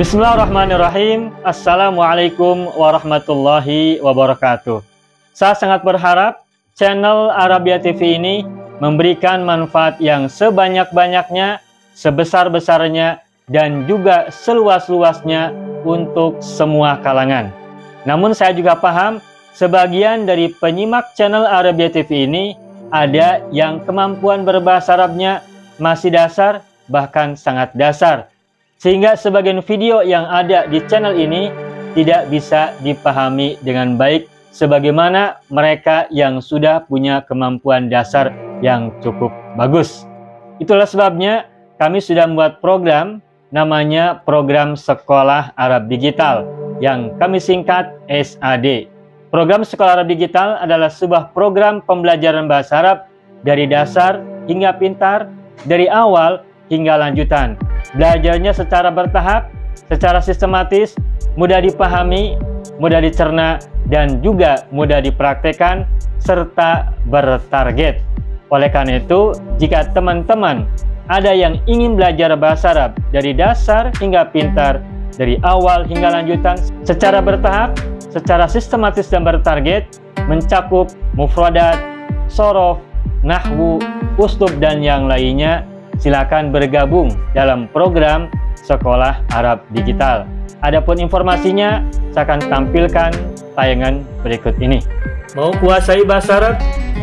Bismillahirrahmanirrahim. Assalamualaikum warahmatullahi wabarakatuh. Saya sangat berharap channel Arabia TV ini memberikan manfaat yang sebanyak-banyaknya, sebesar-besarnya, dan juga seluas-luasnya untuk semua kalangan. Namun saya juga paham sebagian dari penyimak channel Arabia TV ini ada yang kemampuan berbahasa Arabnya masih dasar, bahkan sangat dasar, sehingga sebagian video yang ada di channel ini tidak bisa dipahami dengan baik sebagaimana mereka yang sudah punya kemampuan dasar yang cukup bagus. Itulah sebabnya kami sudah membuat program namanya Program Sekolah Arab Digital yang kami singkat SAD. Program Sekolah Arab Digital adalah sebuah program pembelajaran bahasa Arab dari dasar hingga pintar, dari awal hingga lanjutan. Belajarnya secara bertahap, secara sistematis, mudah dipahami, mudah dicerna, dan juga mudah dipraktekkan, serta bertarget. Oleh karena itu, jika teman-teman ada yang ingin belajar bahasa Arab dari dasar hingga pintar, dari awal hingga lanjutan, secara bertahap, secara sistematis dan bertarget, mencakup mufradat, shorof, nahwu, uslub, dan yang lainnya, silakan bergabung dalam program Sekolah Arab Digital. Adapun informasinya, saya akan tampilkan tayangan berikut ini. Mau kuasai bahasa Arab?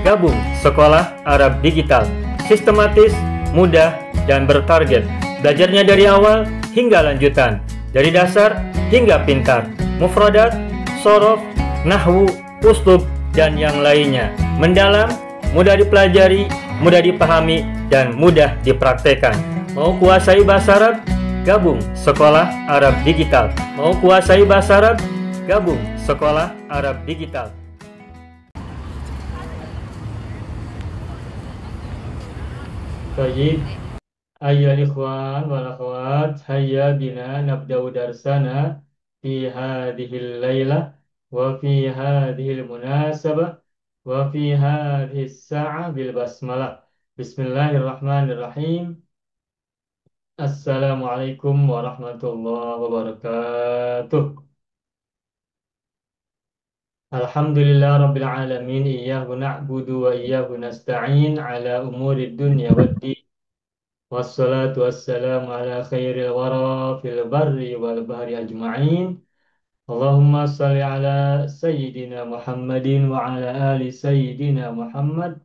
Gabung Sekolah Arab Digital. Sistematis, mudah, dan bertarget. Belajarnya dari awal hingga lanjutan, dari dasar hingga pintar, mufradat, shorof, nahwu, uslub, dan yang lainnya. Mendalam, mudah dipelajari, mudah dipahami, dan mudah dipraktekkan. Mau kuasai bahasa Arab? Gabung Sekolah Arab Digital. Mau kuasai bahasa Arab? Gabung Sekolah Arab Digital. Baik, ayyuhal ikhwan wal akhwat, hayya bina nabda'u darsana fi hadhil lailah wa fi hadhil munasabah wa fi hadhis sa'ah bil basmalah. Bismillahirrahmanirrahim. Assalamualaikum warahmatullahi wabarakatuh. Alhamdulillah rabbil alamin, iyyahu na'budu wa iyyahu nasta'in ala umuri dunya waddin. Wassalatu wassalamu ala khairil wara fil barri wal bahri ajma'in. Allahumma salli ala sayyidina Muhammadin wa ala ali sayyidina Muhammad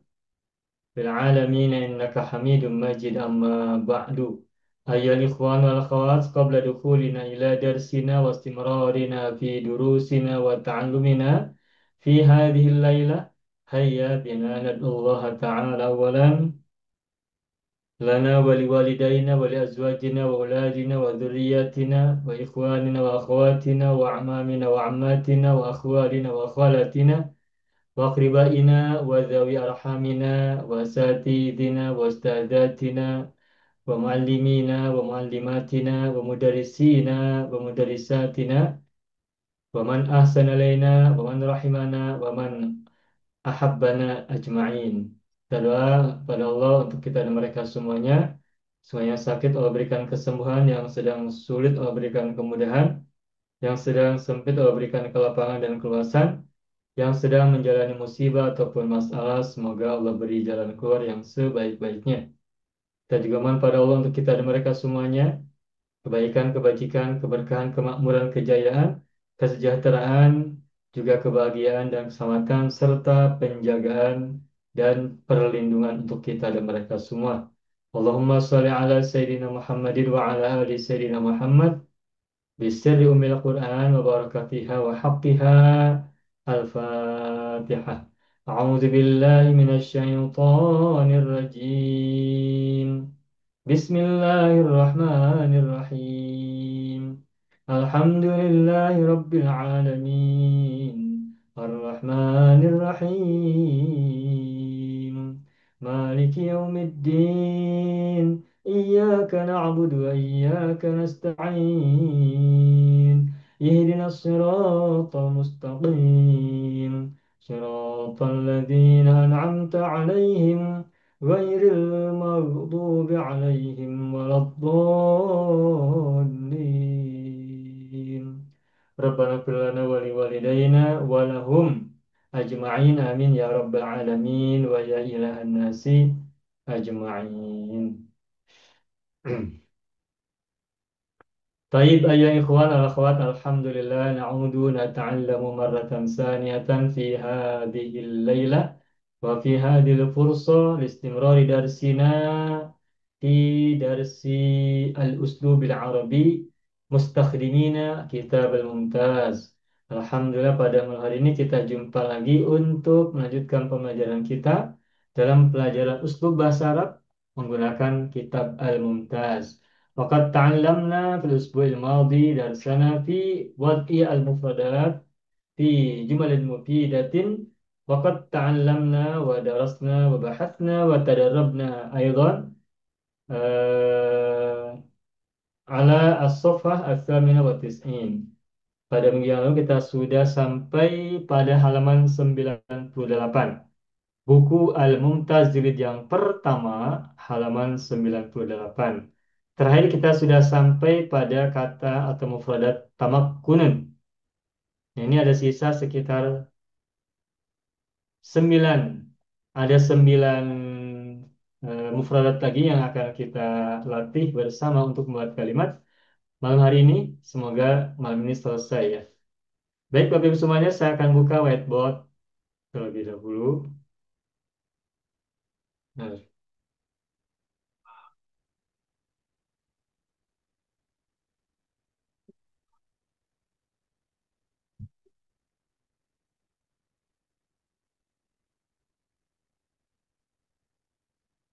fil alamin innaka hamidum majid, amma ba'du. Ayyuhal ikhwan wal akhwat, qabla dukhulina ila darsina wa istimrarina fi durusina wa ta'allumina fi hadhihi al-lailah, hayya bina nad'ullaha ta'ala awalan lana wa liwalidayna wa li azwajina wa auladina wa dhurriyyatina wa ikhwanina wa akhwatina wa a'mamina wa ammatina wa akhwalina wa akhwalatina wa aqribaina wa dhawi arhamina wa asatidina wa ustadzatina wa muallimina wa muallimatina wa mudarrisina wa mudarrisatina wa man ahsana ilaina wa man rahimana wa man ahabbana ajma'in. Kita doa pada Allah untuk kita dan mereka semuanya. Semuanya sakit Allah berikan kesembuhan, yang sedang sulit Allah berikan kemudahan, yang sedang sempit Allah berikan kelapangan dan keluasan, yang sedang menjalani musibah ataupun masalah, semoga Allah beri jalan keluar yang sebaik-baiknya. Kita juga mohon pada Allah untuk kita dan mereka semuanya kebaikan, kebajikan, keberkahan, kemakmuran, kejayaan, kesejahteraan, juga kebahagiaan dan keselamatan, serta penjagaan dan perlindungan untuk kita dan mereka semua. Allahumma sholli ala Sayyidina Muhammadin wa ala ali Sayyidina Muhammad bisirri ummil Qur'an wa barakatiha wa haqqiha. Al-Fatihah. A'udzu billahi minasy syaithanir rajim. Bismillahirrahmanirrahim. Alhamdulillahi rabbil alamin. Ar-Rahmanir Rahim. Maliki yaumiddin. Iyyaka na'budu wa iyyaka nasta'in. Ihdinas siratal mustaqim. Siratal ladzina an'amta 'alaihim ghairil maghdubi 'alaihim waladdallin. Rabbana ighfir lana wa liwalidayna wa lahum ajma'in amin ya rabbal alamin wa ya ilahan nasi ajma'in. طيب أيها الإخوان والأخوات الحمد لله نعود نتعلم مرة ثانية في هذه الليلة وفي هذه الفرصة لاستمرار درسنا في درس الأسلوب العربي مستخدمين كتاب الممتاز. Alhamdulillah pada malam hari ini kita jumpa lagi untuk melanjutkan pembelajaran kita dalam pelajaran uslub bahasa Arab menggunakan kitab Al-Mumtaz. وقد تعلمنا في الأسبوع الماضي درسنا في وضع المفردات في جمل مفيدة وقد تعلمنا ودرسنا وبحثنا وتدربنا أيضا على الصفحة الثامنة والتسعين. Pada minggu yang lalu kita sudah sampai pada halaman 98. Buku Al-Mumtaz jilid yang pertama, halaman 98. Terakhir kita sudah sampai pada kata atau mufradat tamakkunun. Nah, ini ada sisa sekitar 9. Ada 9 mufradat lagi yang akan kita latih bersama untuk membuat kalimat. Malam hari ini, semoga malam ini selesai ya. Baik, Bapak Ibu semuanya, saya akan buka whiteboard terlebih dahulu. Nah,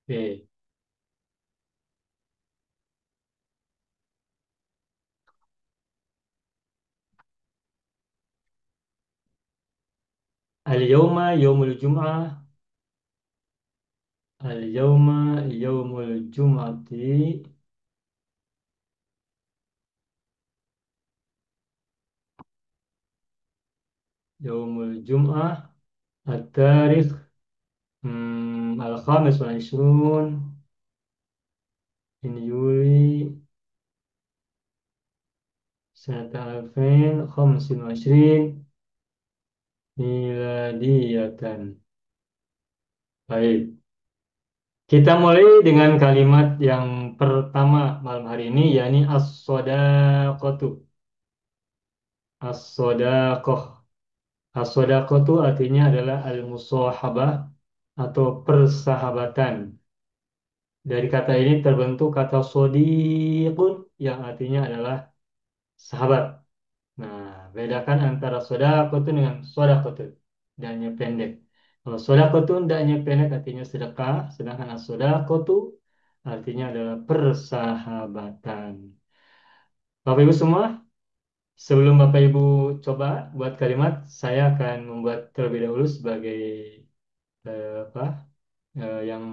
oke. Al-yawma yawmul jum'ah. اليوم يوم الجمعة. يوم الجمعة. التاريخ الخامس والعشرون من يوليو سنة 2025 ميلادية. Baik, kita mulai dengan kalimat yang pertama malam hari ini, yakni as-sodaqotu. As-sodaqoh. As-sodaqoh itu artinya adalah al-musahabah atau persahabatan. Dari kata ini terbentuk kata sodiqun yang artinya adalah sahabat. Nah, bedakan antara sodaqotu dengan sodakotu. Danya pendek. Kalau sodakotu danya pendek artinya sedekah, sedangkan as-sodakotu artinya adalah persahabatan. Bapak Ibu semua, sebelum Bapak Ibu coba buat kalimat, saya akan membuat terlebih dahulu sebagai apa yang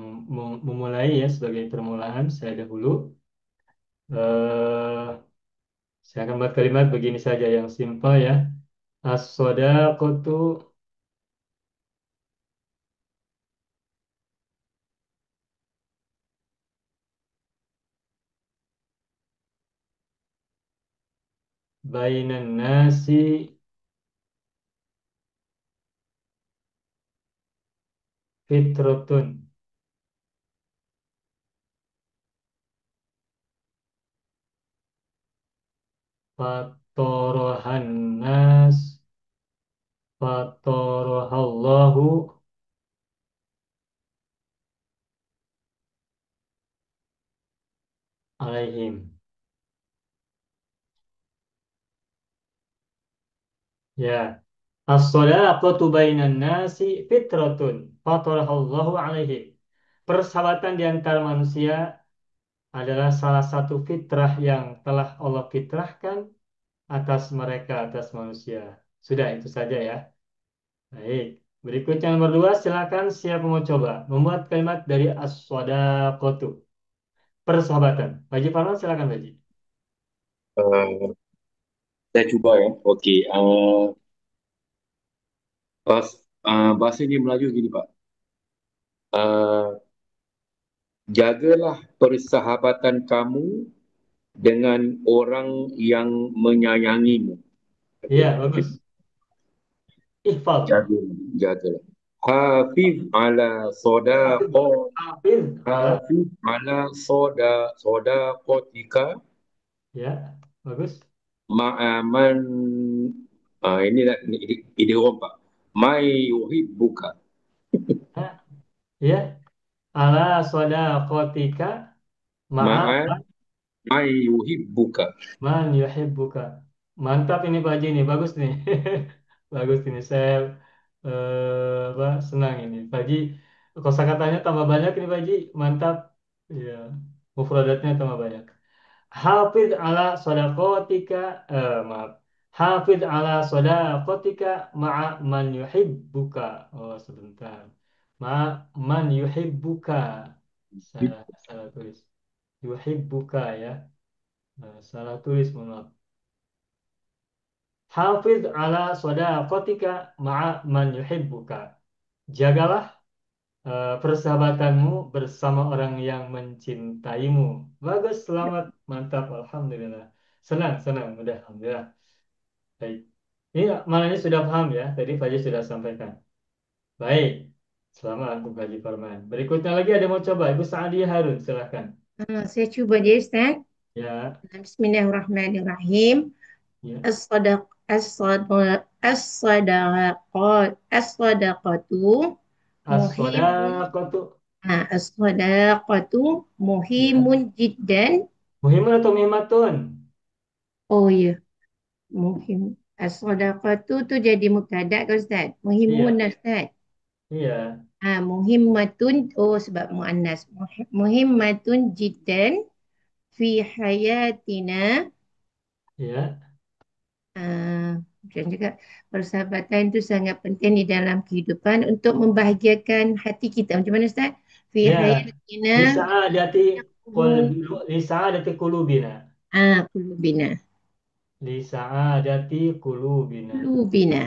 memulai ya sebagai permulaan saya dahulu. eh saya akan buat kalimat begini saja yang simpel ya. As-sodaqotu bainan nasi fitrotun. Fatorohan nas fatorohallahu alaihim. Ya. As-sodaqotu bainan nasi fitrotun fatorohallahu alaihim. Persahabatan di antara manusia adalah salah satu fitrah yang telah Allah fitrahkan atas mereka, atas manusia. Sudah, itu saja ya. Baik. Berikut yang nomor dua, silakan siapa mau coba membuat kalimat dari as-sodaqotu. Persahabatan. Baji Farman, silakan Baji. Uh, saya cuba ya. Okey. Bahasa ini Melayu gini Pak. Uh, Jagalah persahabatan kamu dengan orang yang menyayangimu. Iya, Okey. bagus. Ihfal. Jaga, jagalah. Hafiz ala Hafiz. sodaqa, Hafiz ala. hafiz ala sodaqatika Ya, bagus. ma'aman, ini lah, ini orang Pak. Mai yuhibbuka, Hah? Ya, ala sodakotika ma'a ma'an mai yuhibbuka. man yuhibbuka. Mantap ini Pak Haji nih, bagus nih. Bagus ini saya senang ini. Pak Haji, kosakatanya tambah banyak ini Pak Haji, mantap. Iya, mufradatnya tambah banyak. Hafiz ala sodakotika, maaf. Hafiz ala sodakotika ma'a man yuhibbuka. Oh, sebentar. Ma'a man yuhibbuka. Salah tulis. Yuhibbuka ya. Salah tulis, mohon maaf. Hafiz ala sodakotika ma'a man yuhibbuka. Jagalah persahabatanmu bersama orang yang mencintaimu. Bagus, selamat, mantap, alhamdulillah. Senang, senang, mudah, alhamdulillah. Baik. Ini maknanya sudah paham ya, tadi Fajar sudah sampaikan. Baik, selamat untuk Haji Farman. Berikutnya lagi ada mau coba, Ibu Sa'adiyah Harun, silahkan. Saya cuba dia Ustaz. Ya, Bismillahirrahmanirrahim. ya. As-sadaq as-sadaqat as-sadaqatu muhimun. As-sodaqatu. As-sadaqatu Ya. muhimun jiddan. Muhimun atau muhimatun? Oh ya, muhim. As-sadaqatu tu jadi mubtada kan Ustaz? Muhimun Iya, Ustaz. iya, Muhimmatun, oh sebab muannas. Muhimmatun jiddan fi hayatina. iya. Dan juga persahabatan itu sangat penting di dalam kehidupan untuk membahagiakan hati kita. Macam mana Ustaz? Fi Ya, hayatina lisa'adati yakunu lisa'adati qulubina. qulubina. Lisa'adati qulubina. Qulubina.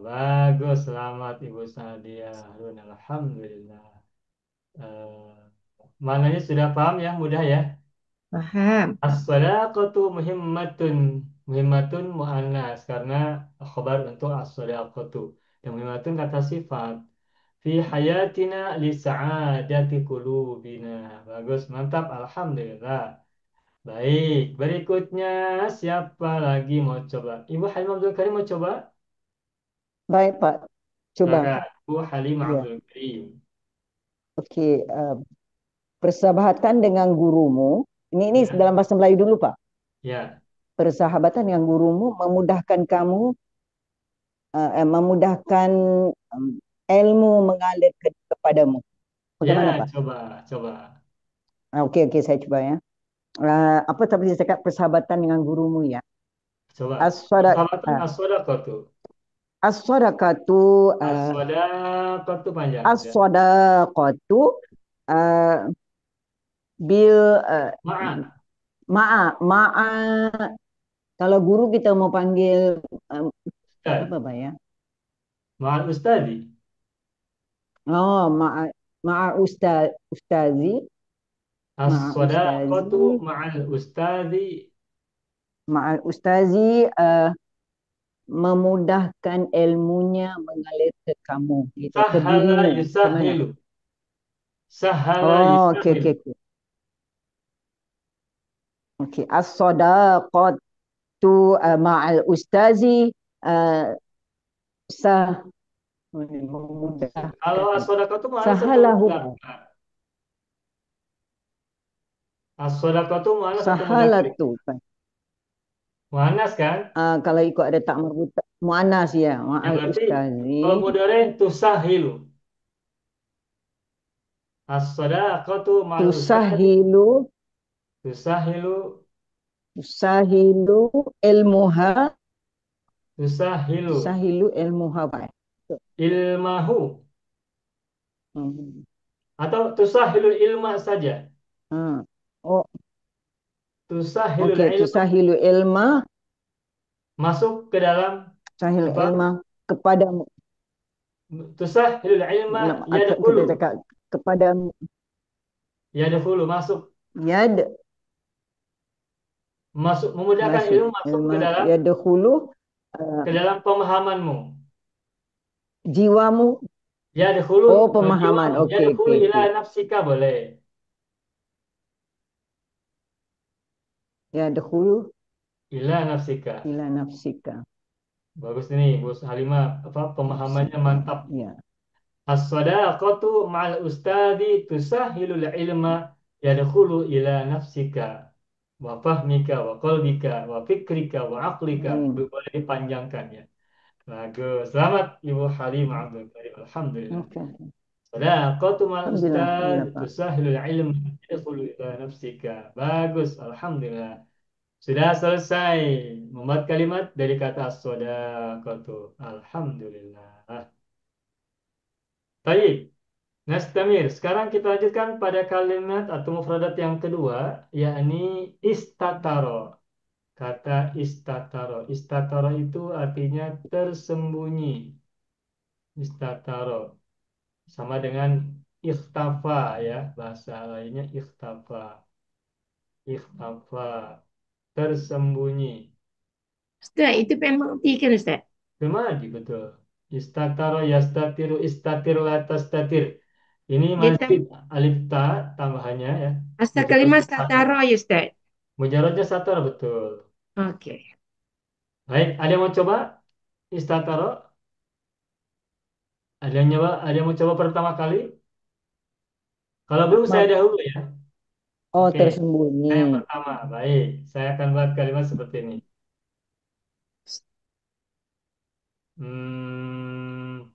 Bagus, selamat Ibu Sadia Harun. Alhamdulillah. Eh, Mananya sudah paham ya, mudah ya. Faham. As-sadaqatu muhimmatun. Muhimmatun mu'annas karena khabar untuk as-sadaqatu. Dan muhimmatun kata sifat. Fi hayatina li sa'adati qulubina. Bagus, mantap. Alhamdulillah. Baik, berikutnya siapa lagi mau coba? Ibu Halim Abdul Karim mau coba? Baik, Pak. Coba. Silakan. Ibu Halim Ya. Abdul Karim. Oke. Persahabatan dengan gurumu. Ini Ya, dalam bahasa Melayu dulu, Pak. ya, Persahabatan dengan gurumu memudahkan kamu, memudahkan um, ilmu mengalir kepadamu. Bagaimana, ya, Pak? coba, coba, Oke, oke, saya coba ya. Apa tadi saya cakap persahabatan dengan gurumu ya? coba. As-sadaq, Persahabatan as-sadaqatu. as-sadaqatu, As-sadaqatu panjang. Ya. as-sadaqatu, uh, bil, Ma'a, ma'a. Kalau guru kita mau panggil Ustaz. apa Pak ya? Ma'al ustadi. Oh, ustazi, ma'a As-sadaqatu ustazi, ma'al ustadi. ustazi, memudahkan ilmunya mengalir ke kamu, gitu, ke Sahala dirimu. Macam mana? yusahilu. Sahala Oh, oke, oke, yusahilu. oke. Oke, as-sadaqatu ma'al ustazi, uh, sah Kalau memudahkan. as-sadaqatu mu'anas atau Sahalahu, mudzakkar? As-sadaqatu mu'anas atau mudzakkar? sahalatu. Mu'anas kan? Kalau ikut ada tak merbuta muannas ya, Ya ma'al berarti ustazi, kalau mudore tusahilu. As-sadaqatu ma'al ustadi tusahilu, tusahilu tusahilu ilmuha, tusahilu tusahilu ilmuha baik. ilmahu Hmm. atau tusahilul ilma saja. Hmm. Oh, Tusahilul okey, ilma tusahilu ilma, masuk ke dalam tusahilu apa? ilma kepada, Tusahilul ilma atau kita yadkhulu. cakap kepada Yadkhulu masuk. yad, Masuk, memudahkan Masuk. ilmu masuk Yadkhulu uh, ke dalam pemahamanmu. jiwamu. Ya dahulu Oh, pemahaman. jiwamu. Ya Okey, dahulu okey, ila okey. nafsika boleh. Yadkhulu Ila nafsika. ila nafsika. Bagus ini, Bu Halimah. Apa pemahamannya Nafsika. mantap. Ya. As-sadaqatu ma'al ustadi tusahhilul ilma yadkhulu ila nafsika wa fahmika wa qalbika wa fikrika wa aqlika. Amin. Boleh dipanjangkan ya. Bagus. Selamat Ibu Halimah Abdul Karim. Alhamdulillah. Okey. Sadaqatu ma'al Alhamdulillah, ustad alhamdulillah Pak. tusahhilul ilma yadkhulu ila nafsika. Bagus. Alhamdulillah. Sudah selesai membuat kalimat dari kata as-sadaqatu. Alhamdulillah. Baik. Nastamir. Sekarang kita lanjutkan pada kalimat atau mufradat yang kedua, yakni istataro. Kata istataro. Istataro itu artinya tersembunyi. Istataro. Sama dengan ikhtafa ya. Bahasa lainnya ikhtafa. Ikhtafa. Tersembunyi. Ustaz, itu memang arti kan Ustaz? Kemadi betul. Istataro yastatiru istatir latastatir. Ini Dia masjid alif ta tambahannya ya. asal kalimat Mujarradnya satu. satara ya Ustaz. Mujarradnya satu betul. Okey. Baik, ada yang mau coba istataro? Ada yang mau coba pertama kali? Kalau belum saya Ma- dahulu ya. Oh, Oke, saya yang tersembunyi. pertama. Baik, saya akan buat kalimat seperti ini. Hmm,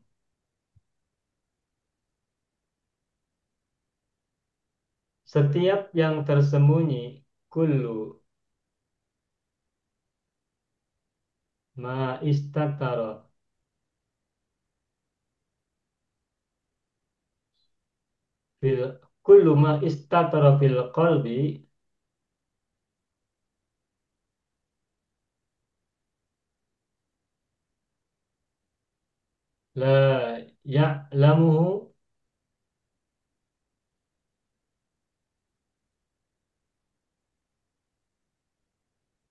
setiap yang tersembunyi kullu ma istataro fil kullu ma istataro fil qalbi la ya'lamuhu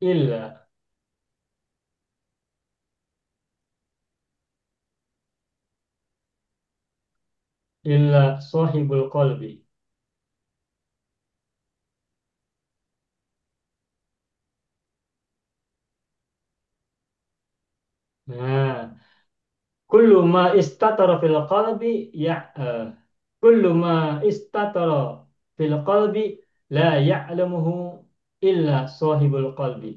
illa illa sahibul qalbi. Nah, kullu ma istatara fil qalbi ya kullu ma istatara fil qalbi la ya'lamuhu illa sahibul qalbi.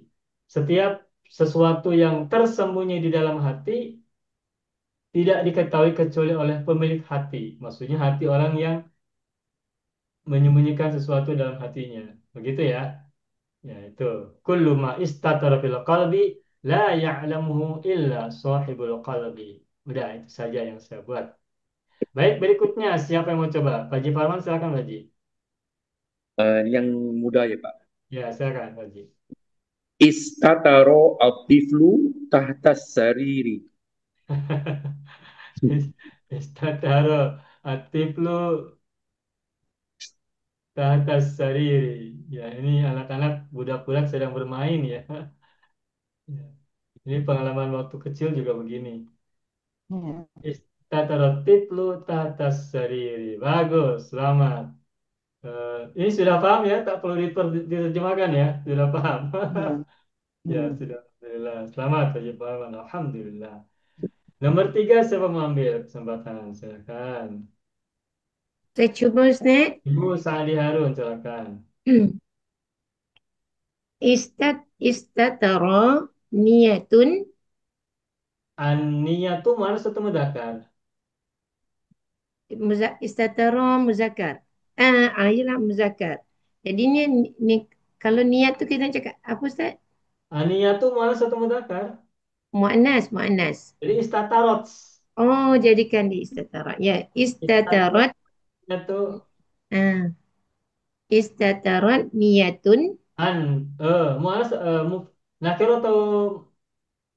Setiap sesuatu yang tersembunyi di dalam hati tidak diketahui kecuali oleh pemilik hati. Maksudnya hati orang yang menyembunyikan sesuatu dalam hatinya. Begitu ya. Ya itu. Kullu ma istatara fil qalbi la ya'lamuhu illa sahibul qalbi. Udah itu saja yang saya buat. Baik, berikutnya siapa yang mau coba? Pak Haji Farman, silakan Pak Haji. Yang mudah ya Pak. Ya, silakan Pak Haji. Istataro al-tiflu tahta sariri. Istataro atiflu tahtas sariri. Ya, ini anak-anak budak-budak sedang bermain ya. Ya. Ini pengalaman waktu kecil juga begini. Ya. Istataro tiflu tahtas sariri. Bagus, selamat. Ini sudah paham ya, tak perlu diterjemahkan ya, sudah paham. Ya. Ya, Hmm. sudah. Alhamdulillah. Selamat Pak Haji Farman. Alhamdulillah. Nomor tiga siapa mau ambil kesempatan? Silakan. Saya cuba Ustaz. Ibu Sa'adi Harun, silakan. Istatara niyatun An-niyatu mana satu mudzakkar? istatara muzakkar. Ialah muzakkar. Jadi ni kalau niat tu kita cakap apa Ustaz? An-niyatu mana satu mudzakkar? Muannas, muannas. Jadi istatarot. Oh, jadikan di istatara. Ya, Istatarot istatarat. itu ah, Istatarat niyatun an mana nakiro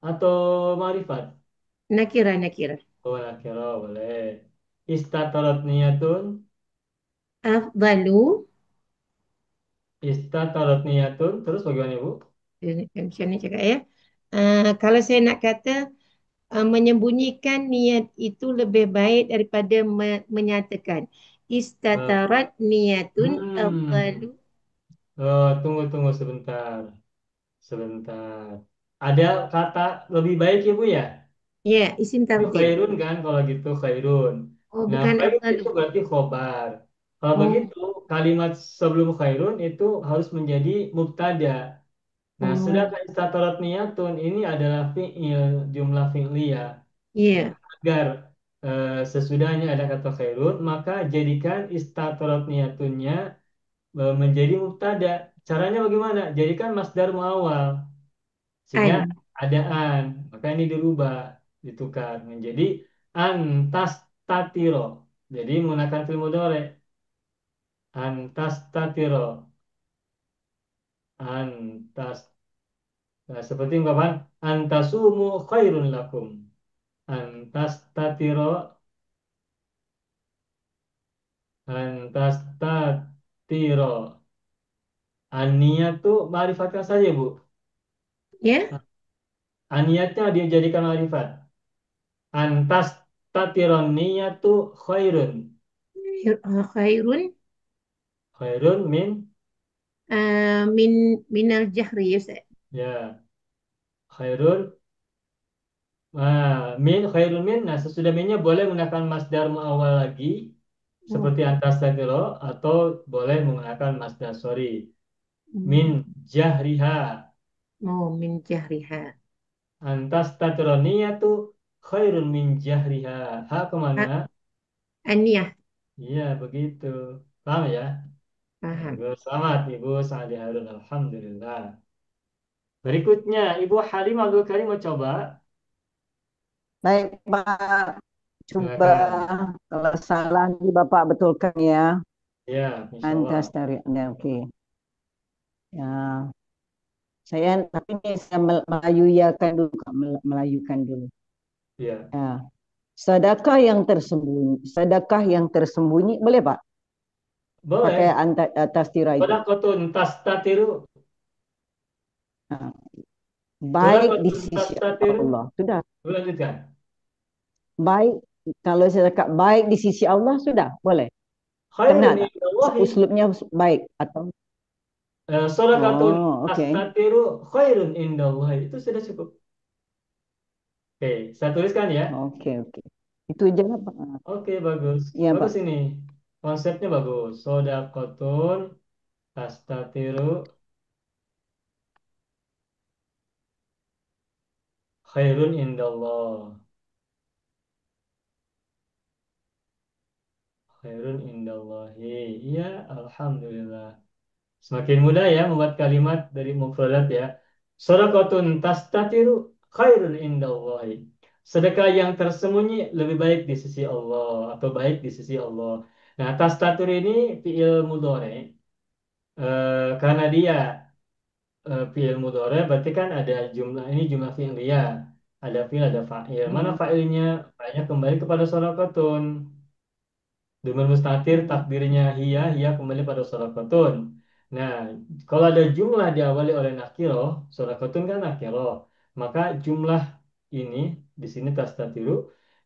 atau ma'rifat? nakira nakira. Oh, nakiro boleh. Istatarot niyatun, Afdalu istatarot niyatun, terus bagaimana Ibu? Macam ni cakap ya. Kalau saya nak kata menyembunyikan niat itu lebih baik daripada menyatakan. Eh, Istatarat niyatun Hmm. afdalu. Tunggu sebentar. Sebentar. Ada kata lebih baik ya Bu ya? Ya, isim Itu tafdil. khairun kan kalau gitu khairun. Oh, Nah, bukan khairun afdalu. itu berarti khobar. Kalau Oh, begitu, kalimat sebelum khairun itu harus menjadi mubtada. Nah, oh, sedangkan istatarat niyatun ini adalah fi'il, jumlah fi'liyah. Nah, iya. agar sesudahnya ada kata khairun, maka jadikan istatarat niyatunnya menjadi mubtada. Caranya bagaimana? Jadikan masdar muawwal. Sehingga An. ada an, maka ini dirubah, ditukar menjadi antas tatiro. Jadi menggunakan fil mudhari, antas tatiro, antas. Nah, seperti ungkapan antasumu khairun lakum. Antas tatiro, antas tatiro. Aniyat tuh ma'rifatkan saja, Bu. Ya. Aniyatnya dia jadikan ma'rifat. Antas tatiron niyatu khairun. Khairun Khairun min, minal jahri ya Ustaz. ya, khairun. Min khairun min. Nah, sesudah minnya boleh menggunakan masdar muawwal lagi Oh, seperti antastatiro atau boleh menggunakan masdar sorry. Min hmm. jahriha. Oh, min jahriha. Antastatiro niyatu khairun min jahriha. Ha kemana? Aniyah. Iya, begitu. Paham ya? Paham. Bagus. Selamat Ibu Sa'adi Harun. Alhamdulillah. Berikutnya, Ibu Halim Abdul Karim mau coba? Baik, Pak. Coba Silakan. kalau salah nanti Bapak betulkan ya. Ya, insya Antas Allah. dari Anda, oke. Ya, saya tapi ini saya melayukan dulu, Kak. Melayukan dulu. Ya, Ya, sedekah yang tersembunyi, boleh Pak? Pakai boleh. atas tira itu. Sodakotun tas tatiru. Nah, baik di Sodakotun tas sisi tatiru. Allah. Sudah. Lanjutkan. Baik, kalau saya cakap baik di sisi Allah, sudah. Boleh. Kena Khairun tak? indallahi. Uslubnya baik atau? Sodakotun Oh, tas oke. tatiru. Khairun indallahi. Itu sudah cukup. Oke, saya tuliskan ya. Oke, oke. Itu aja lah, Pak. Oke, bagus. Iya, Bagus Pak. ini. Konsepnya bagus. Sodakotun tas tatiru. Khairun indallah. Khairun indallahi. Iya, alhamdulillah. Semakin mudah ya membuat kalimat dari mufradat ya. Sadaqatun tastatiru khairun indallahi. Sedekah yang tersembunyi lebih baik di sisi Allah atau baik di sisi Allah. Nah, tastatur ini fiil mudhari. Karena dia fiil mudhari berarti kan ada jumlah ini jumlah fi'liyah. Ada fiil, ada fa'il. Mana Hmm, fa'ilnya? Fa'ilnya kembali kepada sadaqatun. Dengan mustatir hmm, takdirnya hiya kembali pada sodakotun. Nah, kalau ada jumlah diawali oleh nakiroh, sodakotun kan nakiroh, maka jumlah ini di sini tastatiru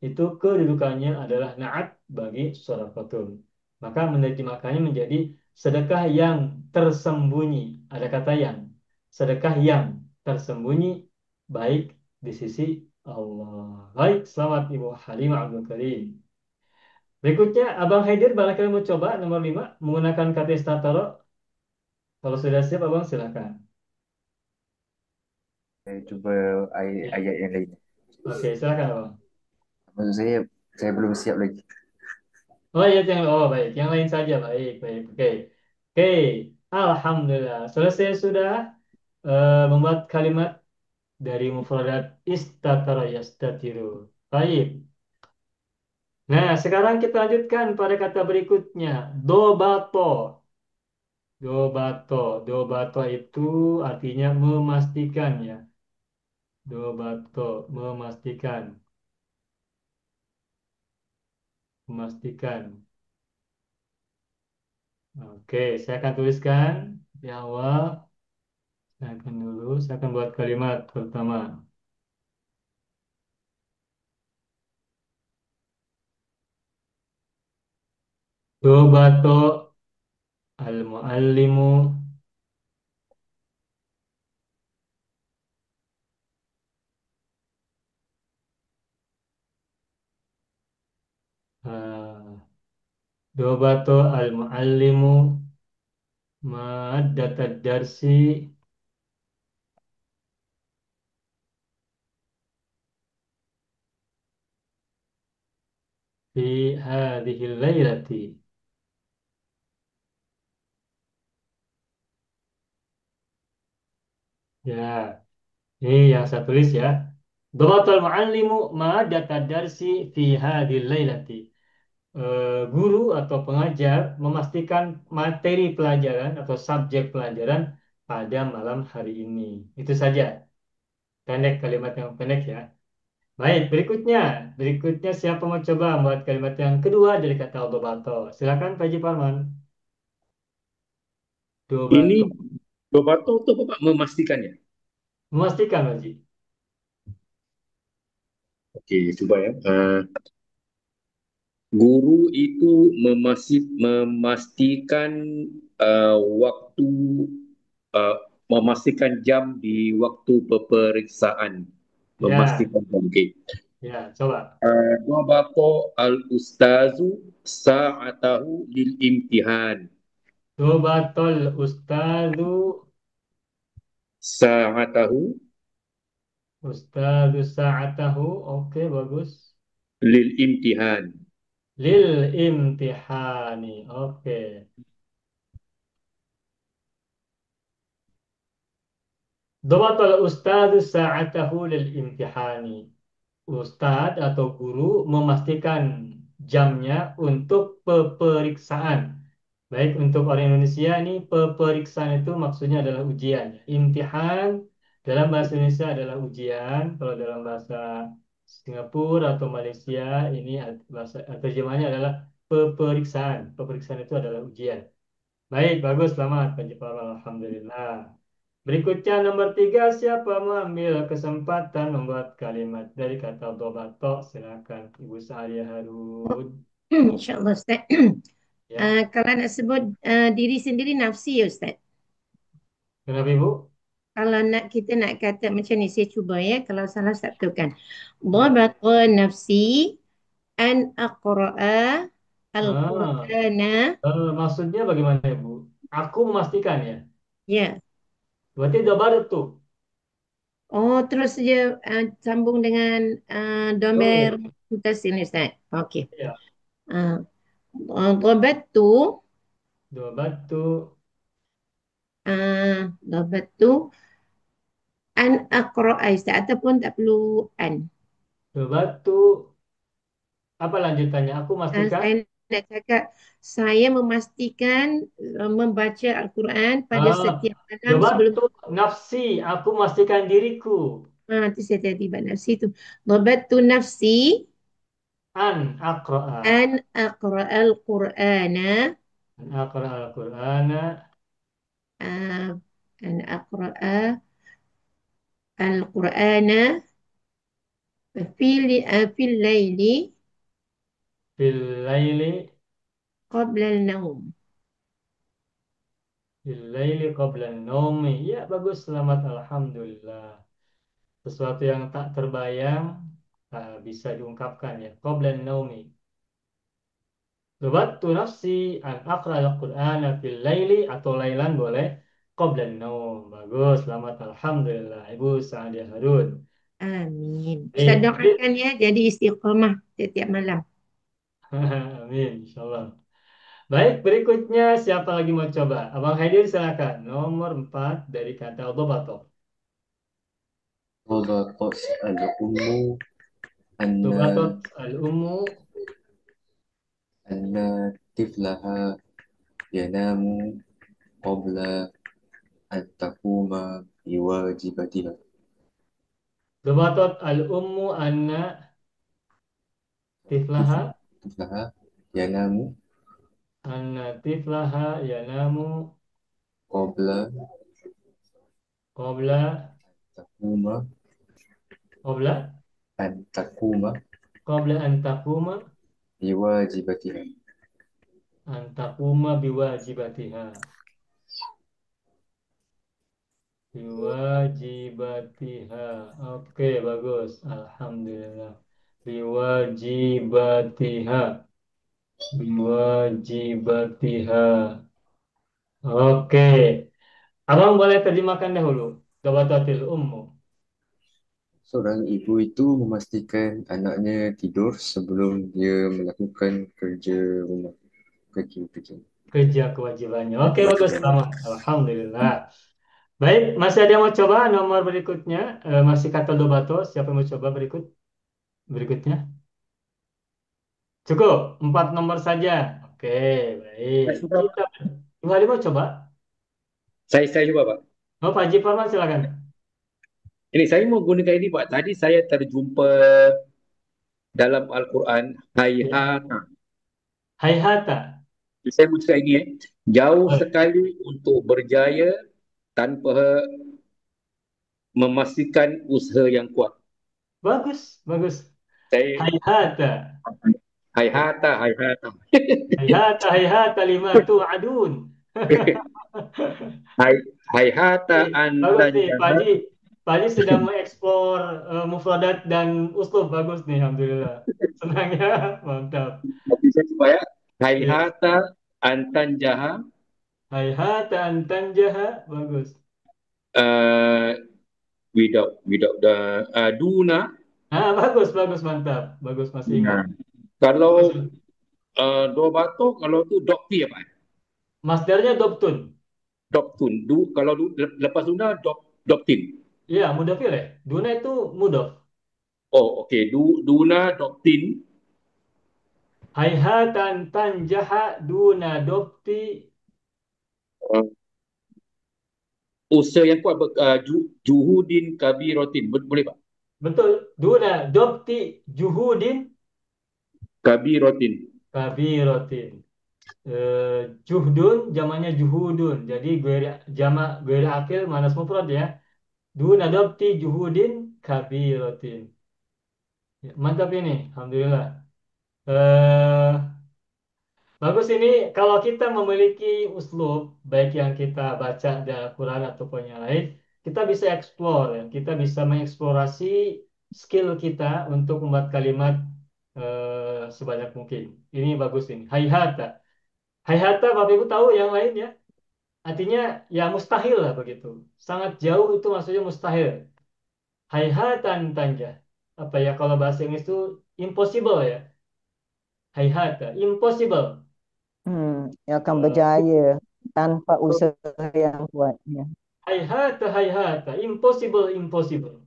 itu kedudukannya adalah naat bagi sodakotun. Maka makanya menjadi sedekah yang tersembunyi. Ada kata yang sedekah yang tersembunyi baik di sisi Allah. Baik, selamat Ibu Halimah Abdul Karim. Berikutnya, Abang Haidir barangkali mau coba nomor 5 menggunakan kata istatoro. Kalau sudah siap, Abang silakan. Saya coba Ya. ayat yang lain. Oke, silakan Abang. Maksud saya belum siap lagi. Oh iya, baik, yang lain saja baik, baik. Oke, oke. Alhamdulillah. Selesai sudah membuat kalimat dari mufradat istatara yastatiru. Baik. Nah, sekarang kita lanjutkan pada kata berikutnya. Dobato. Dobato. Dobato itu artinya memastikan ya. Dobato, memastikan, memastikan. Oke, saya akan tuliskan di awal. Saya akan dulu, saya akan buat kalimat pertama. Dobato al-muallimu uh, Dobato al-muallimu maddatad darsi fi hadhihi lailati. Ya, ini yang saya tulis ya. Dobato al-muallimu maddatad darsi fi hadhihi lailati. Guru atau pengajar memastikan materi pelajaran atau subjek pelajaran pada malam hari ini. Itu saja. Pendek, kalimat yang pendek ya. Baik, berikutnya. Berikutnya siapa mau coba membuat kalimat yang kedua dari kata dobato? Silakan Pak Haji Parman. Ini Dobato. Dobato itu Bapak memastikannya. Memastikan Pak Haji. Oke, coba ya. Guru itu memastikan waktu, uh, memastikan jam di waktu peperiksaan. Ya, Memastikan jam. Oke. ya, coba. Wabaqa al-ustazu sa'atahu lil imtihan. Dobatol ustadu, Sa'atahu ustadu sa'atahu. Oke, bagus. lil imtihan. Lil imtihani. Oke. Dhabatal ustadz sa'atahu lil imtihani. Ustadz atau guru memastikan jamnya untuk peperiksaan. Baik untuk orang Indonesia ini peperiksaan itu maksudnya adalah ujian. Imtihan dalam bahasa Indonesia adalah ujian. Kalau dalam bahasa Singapura atau Malaysia ini bahasa terjemahnya adalah peperiksaan. Peperiksaan itu adalah ujian. Baik, bagus, selamat Pak Jepara. Alhamdulillah. Berikutnya nomor tiga, siapa mengambil kesempatan membuat kalimat dari kata dobato? Silakan Ibu Sa'adiyah Harun. InsyaAllah Ustaz. Ya, Kalau nak sebut diri sendiri nafsi ya Ustaz. kenapa Ibu? Kalau nak kita nak kata macam ni, saya cuba ya. Kalau salah Ustaz betulkan. Ya. Dhabata nafsi an aqra'a Ah, al-Qur'ana. maksudnya bagaimana Ibu? Aku memastikan ya. Ya. Berarti dobato tuh. Oh, terus dia sambung dengan domer Domir. mutasil ni Ustaz. Okey. Ya, Uh, Dhabatu dobato, dhabatu an aqra'a Ustaz, ataupun tak perlu an. dobato. Apa lanjutannya? Aku memastikan. Saya nak cakap, saya memastikan membaca Al-Quran pada Ah, setiap malam sebelum. dobato nafsi. Aku memastikan diriku. Nanti saya tiba nafsi tu. Dhabatu nafsi An akroa. an aqra'al Qur'ana An akroa Al-Qur'ana. uh, an aqra'a al-Qur'ana fil laili Fil laili. qabla al-naum. Fil laili qabla naumi. Ya, bagus. Selamat. Alhamdulillah. Sesuatu yang tak terbayang bisa diungkapkan ya. Qabla naumi. Lubattu nafsi an aqra al-Qur'ana fil laili atau lailan boleh. Qabla naum. Bagus. Selamat. Alhamdulillah. Ibu Sa'adiyah Harun. Amin. Ustaz Baik. doakan ya jadi istiqamah setiap malam. Amin. Insyaallah. Baik, berikutnya siapa lagi mau coba? Abang Haidir silakan. Nomor 4 dari kata Dobato. وضاقت الأم أن Dobatot al-ummu. أن طفلها ينام قبل أن تقوم بواجباتها. Dobatot al-ummu anna tiflaha. طفلها ينام Anna tiflaha yanamu قبل Qabla. takuma Qabla. an takuma Qabla an taquma. biwajibatiha. An taquma biwajibatiha. Biwajibatiha. Oke, bagus. Alhamdulillah. Biwajibatiha. Biwajibatiha. Oke. Abang boleh terjemahkan dahulu. Gabatatil ummu. Seorang ibu itu memastikan anaknya tidur sebelum dia melakukan kerja rumah, kerja-kerja. Kerja kewajibannya. Oke, bagus. Kewajiban. Selamat. Alhamdulillah. Baik, masih ada yang mau coba nomor berikutnya? Masih kata Dobato. Siapa yang mau coba berikutnya? Cukup. 4 nomor saja. Oke, baik. Saya sudah, Kita Ibu Halim mau coba? saya juga Pak. Oh, Pak Haji Farman silakan. Ini saya mau gunakan ini Pak. Tadi saya terjumpa dalam Al-Quran, Ya. hayhata. Hayhata. Saya mau cakap ini jauh Oh, sekali untuk berjaya tanpa memastikan usaha yang kuat. bagus, bagus. Saya Hayhata. hayhata, hayhata. Hayhata, hayhata lima tu'adun. Hai, hayhata Nih, bagus antan nih, Pak jahat. Haji. Pak Haji sedang mengeksplor mufradat dan uslub. Bagus nih, Alhamdulillah. Senang ya, mantap. Bisa supaya Iya. hayhata antan jahat Hayhata antanjaha, bagus. uh, without the duna. Ah, bagus, bagus, mantap. Bagus, masih ingat. Nah, kalau Bagus. dua batuk, kalau tu dokti apa? Masdarnya dobtun. Doktun. Kalau lepas duna doktin. Iya, mudofil ya. Duna itu mudof. Oh, okey. Duna doktin. Hayhata antanjaha duna dobti. Uh, usaha yang kuat juhudin kabiratin. Boleh Pak? Betul. Duna dobti juhudin Kabiratin. kabirotin. Juhdun jamaknya juhudun. Jadi jamak gue akil manas mufrad ya. Duna dobti juhudin kabirotin. Ya, mantap ini. Alhamdulillah. Eh, Bagus ini kalau kita memiliki uslub baik yang kita baca di Al-Quran ataupun yang lain, kita bisa explore ya. Kita bisa mengeksplorasi skill kita untuk membuat kalimat sebanyak mungkin. Ini bagus ini. Hayhata. Hayhata Bapak Ibu tahu yang lain ya. Artinya ya mustahil lah begitu. Sangat jauh itu maksudnya mustahil. Hayhatan tanja. Apa ya kalau bahasa Inggris itu impossible ya. Hayhata, impossible. Yang akan Eh, berjaya tanpa usaha yang kuat. Ya. Hayhata, hayhata, impossible, impossible.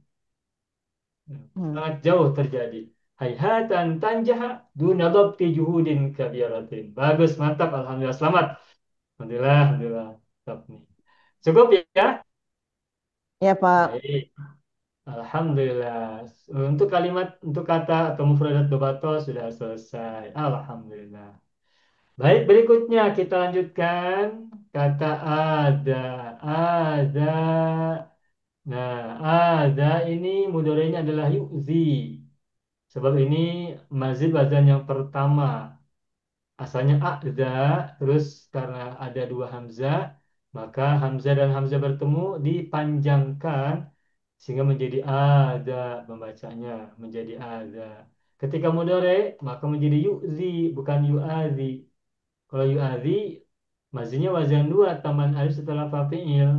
Hmm. Sangat jauh terjadi. Hayhatan tanjaha duna dhabti juhudin kabiratin. Bagus, mantap. Alhamdulillah, selamat. Alhamdulillah, alhamdulillah. Mantap nih. Cukup ya? Ya Pak. Baik. Alhamdulillah. Untuk kata atau mufradat dobato sudah selesai. Alhamdulillah. Baik, berikutnya kita lanjutkan kata ada. Ada. Nah, ada ini mudorenya adalah yu'zi. Sebab ini mazid wazan yang pertama. Asalnya ada, terus karena ada dua hamzah, maka hamzah dan hamzah bertemu dipanjangkan sehingga menjadi ada membacanya, menjadi ada. Ketika mudore, maka menjadi yu'zi, bukan yu'azi. Kalau yu'adzi mazinya wazan dua tambahan alif setelah fa fi'il.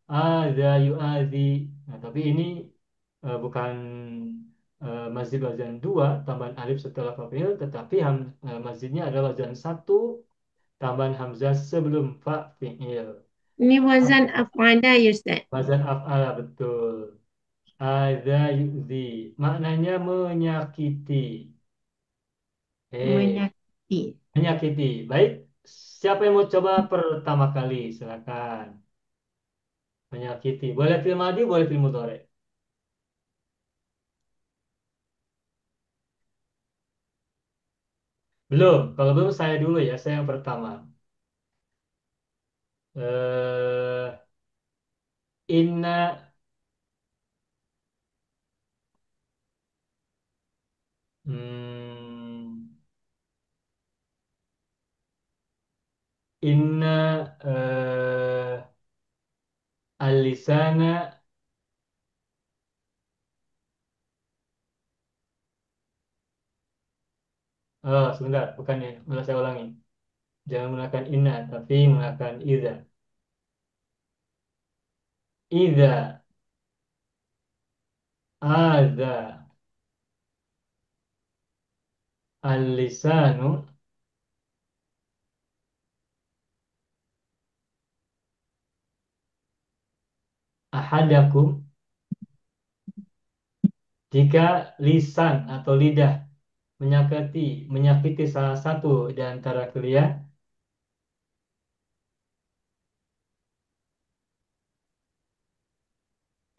Adza yu'adzi. Nah, tapi ini bukan mazid wazan dua tambahan alif setelah fa fi'il, tetapi mazidnya adalah wazan satu tambahan hamzah sebelum fa fi'il. Ini wazan af'ala ya Ustaz. Wazan af'ala betul. Adza yu'zi. Maknanya menyakiti. Menyakiti. Menyakiti. Baik, siapa yang mau coba pertama kali? Silakan. Menyakiti. Boleh fil madi, boleh fil mudhari. Belum. Kalau belum saya dulu ya, saya yang pertama. Eh, Inna. Hmm, inna al-lisana. Oh, sebentar, bukan ya. Malah saya ulangi. Jangan menggunakan inna, tapi menggunakan idza. Idza adza al-lisanu ahadakum, jika lisan atau lidah menyakiti salah satu di antara kalian,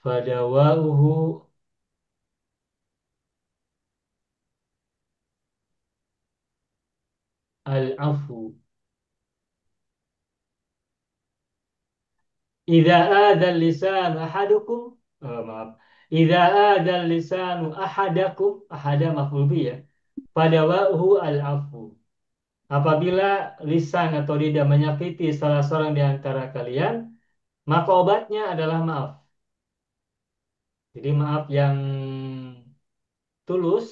fadawauhu al-afu. Idza adzal lisan ahadukum, maaf. Idza adzal lisanu ahadakum, ahada maf'ul bih ya. Fadawa'uhu al-afu. Apabila lisan atau lidah menyakiti salah seorang di antara kalian, maka obatnya adalah maaf. Jadi maaf yang tulus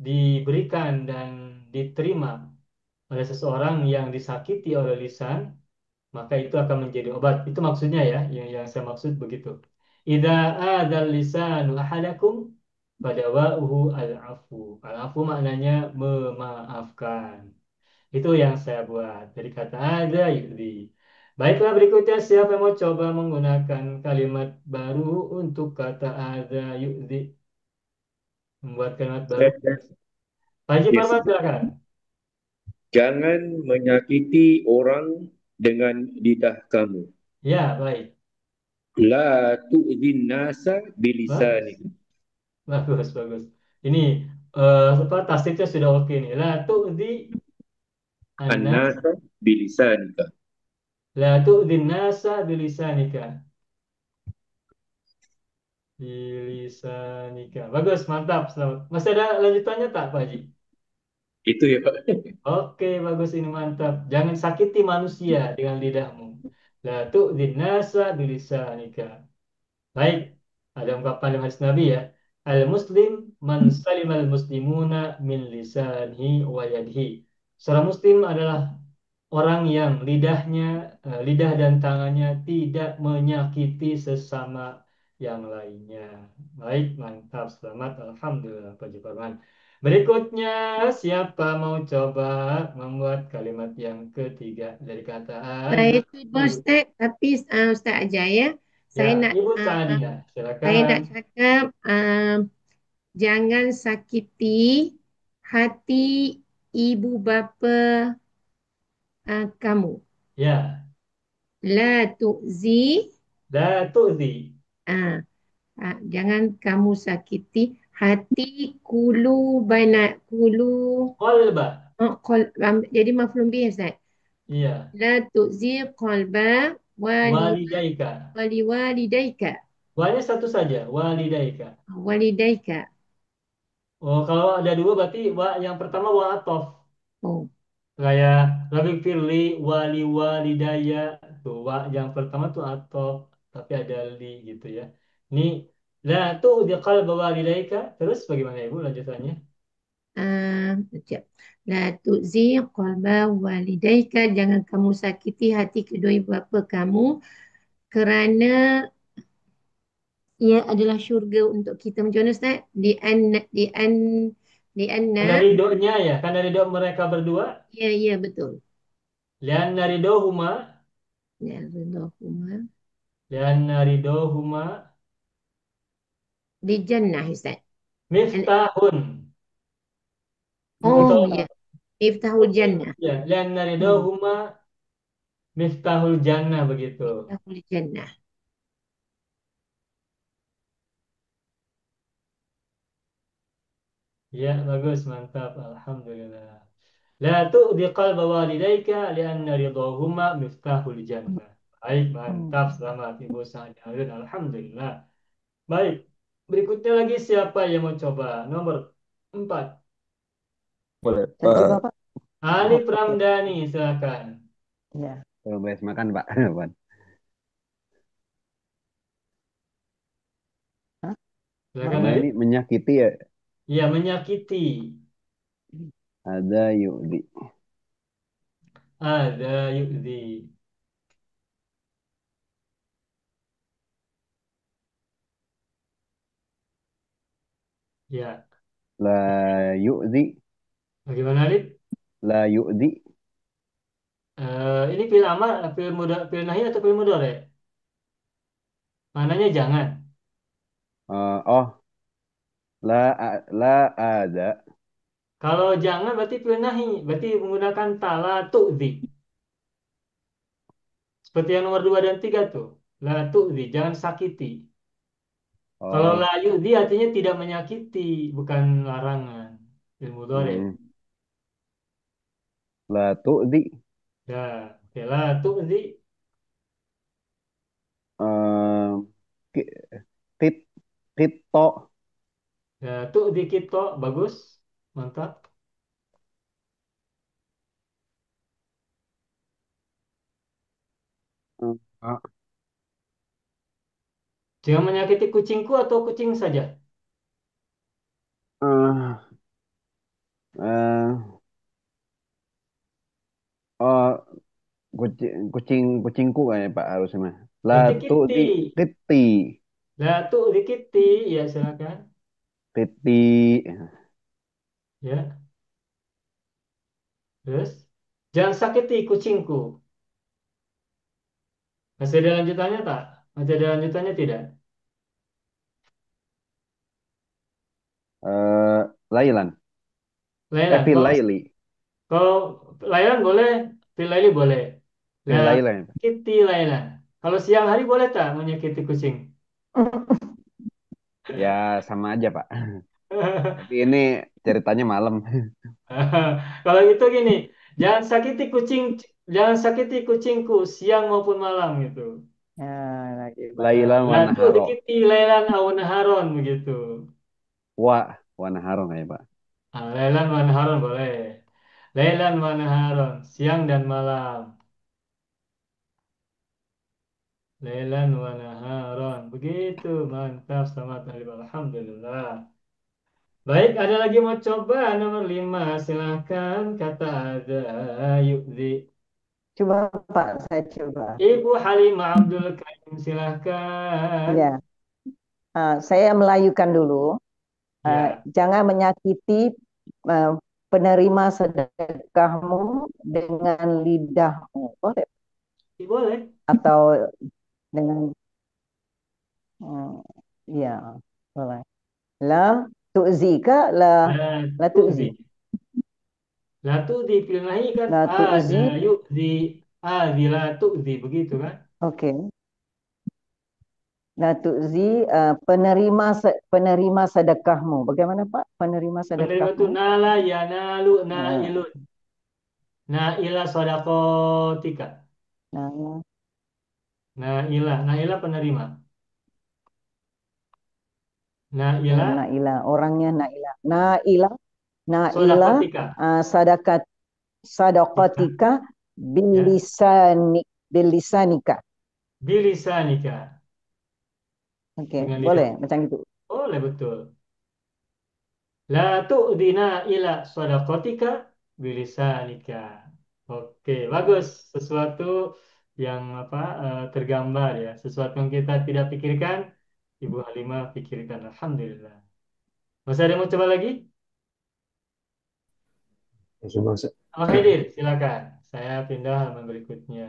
diberikan dan diterima oleh seseorang yang disakiti oleh lisan, maka itu akan menjadi obat. Itu maksudnya ya, yang saya maksud begitu. Idza adzal lisanu ahadakum fadawa'uhu al-afu. Al-afu maknanya memaafkan. Itu yang saya buat dari kata ada yudi. Baiklah, berikutnya siapa yang mau coba menggunakan kalimat baru untuk kata ada yudi, membuat kalimat baru. Pak Haji Yes. Parman, silakan. Jangan menyakiti orang dengan lidah kamu. Ya, baik. La tu'zin nasa Bagus. bilisanik. Bagus, bagus. Ini apa tasdidnya sudah oke nih. La tu'di annas, An-nasa bilisanika. la tu'di nasa bilisanika. Bilisanika. Bagus, mantap. Selamat. Masih ada lanjutannya tak, Pak Haji? Itu ya Pak. Oke, bagus, ini mantap. Jangan sakiti manusia dengan lidahmu. La tu'di nasa bilisanika. Baik, ada ungkapan dalam hadis Nabi ya. Al-Muslim man salimal muslimuna min lisanihi wa yadihi. Seorang Muslim adalah orang yang lidah dan tangannya tidak menyakiti sesama yang lainnya. Baik, mantap, selamat, alhamdulillah, Pak Jiparman. Berikutnya, siapa mau coba membuat kalimat yang ketiga dari kata Saya ada? cuba Ustaz, tapi Ustaz ajar ya. Ya, Saya nak Ibu uh, Sania, saya silakan. nak cakap jangan sakiti hati ibu bapa kamu. Ya, La tu'zi la tu'zi ah, jangan kamu sakiti hati kulu banat kulu qalba. jadi mafhum bih Ustaz. Iya, La tu'zi qalba walidaika. walidaika Wanya satu saja, walidaika. walidaika. Oh, kalau ada dua berarti yang pertama wa atof. Oh. Kayak Rabbi Firli, wali walidaya. Tuh, yang pertama tuh atof, tapi ada li gitu ya. Ini, la tuh dia qalba walidaika. Terus bagaimana Ibu lanjutannya? Sekejap. La tu'zi qalba walidaika, jangan kamu sakiti hati kedua ibu bapa kamu kerana ia adalah syurga untuk kita. Macam mana Ustaz? Di Karena anna. ridhonya ya, karena ridho mereka berdua. Ya, ya, betul. Lianna ridhohuma, Ya, Ridhahuma. lianna ridhohuma Di jannah Ustaz. miftahun. Oh, Untuk ya. Iftahul jannah. ya, lianna Hmm. ridhohuma miftahul jannah begitu. Iftahul jannah. Ya, bagus, mantap. Alhamdulillah. La tu'di qalba walidayka lianna ridhahuma miftahul jannah. Baik, Hmm. mantap. Selamat Ibu Sadarun. Alhamdulillah. Baik, berikutnya lagi siapa yang mau coba? Nomor 4. Boleh, Saya juga, Pak. Oh, Alif oke. Ramdhani, silakan. Ya. boleh makan Pak. Pak. Hah? Silakan Ada Namanya? ini Alif. menyakiti ya. Ya, menyakiti. Ada Yudi. Ada yu'zi. Ya, La Yudi. bagaimana Alif? La Yudi. Ini pil amar, pil muda, pil nahi atau pil mudhari? Mananya jangan. Oh, la ada. Kalau jangan berarti pil nahi, berarti menggunakan tala tu'zi. Seperti yang nomor 2 dan 3 tuh. La tu'zi, jangan sakiti. Kalau la Oh, yu'zi artinya tidak menyakiti, bukan larangan. Pil mudhari. hmm. La Tu'di. Ya, oke, la tu'zi. Eh, ki- tit Tito. Ya, tu'zi kita, bagus. Mantap. Ah, Jangan menyakiti kucingku atau kucing saja. eh, eh, oh, kucingku kayaknya Pak harusnya mah. La Nanti Tu'di. kiti. Titi. La tu'zi kiti. Ya, silakan. Titi. Ya, terus. Jangan sakiti kucingku. Masih ada lanjutannya tak? Masih ada lanjutannya tidak? Lailan. Lailan. Fil Kalau Laili. kalau Lailan boleh, Pilaili boleh. Fil Lah, Lailan. kiti Lailan. Kalau siang hari boleh tak menyakiti kucing? Ya sama aja Pak. Tapi ini ceritanya malam. Kalau itu gini, jangan sakiti kucing, jangan sakiti kucingku siang maupun malam gitu. Ya, lagi Pak. Lailan wa Lah tuh naharo. dikiti Lailan aw naharon begitu. Wa naharo nggak ya Pak? Lailan wa naharon boleh. Lailan wa naharon, siang dan malam. Lailan wa naharon. Begitu, mantap, selamat Alif. Alhamdulillah. Baik, ada lagi mau coba nomor 5. Silahkan kata ada Yukzi. Coba, Pak, saya coba. Ibu Halimah Abdul Karim, silahkan. Ya, saya melayukan dulu. Ya, Jangan menyakiti uh, penerima sedekahmu dengan lidahmu, boleh? boleh. Atau dengan, hmm, ya, boleh. La tu'zika, La la tu'zi. tu'zi. La tu'zi fil nahi kan La ada tu'zi, yu'zi. Adi la tu'zi, begitu kan? oke. La tu'zi, penerima sedekahmu. Bagaimana Pak? Penerima Penerima itu sedekahmu. nala ya nalu Nah, nailun. Naila sodakotika. nah, Naila penerima. Naila Naila, orangnya Naila. Naila, sodakotika. sadakat Tika, sadaqatika ya. bilisanika. Bilisanika. Oke, Dengan lidah. boleh macam itu. Boleh betul. La tu'dina ila sodakotika bilisanika. Oke, bagus. Sesuatu yang tergambar ya. Sesuatu yang kita tidak pikirkan, Ibu Halimah pikirkan. Alhamdulillah. Masih ada yang mau coba lagi? Coba Ustaz. Abang Haidir, silakan. Saya pindah halaman berikutnya.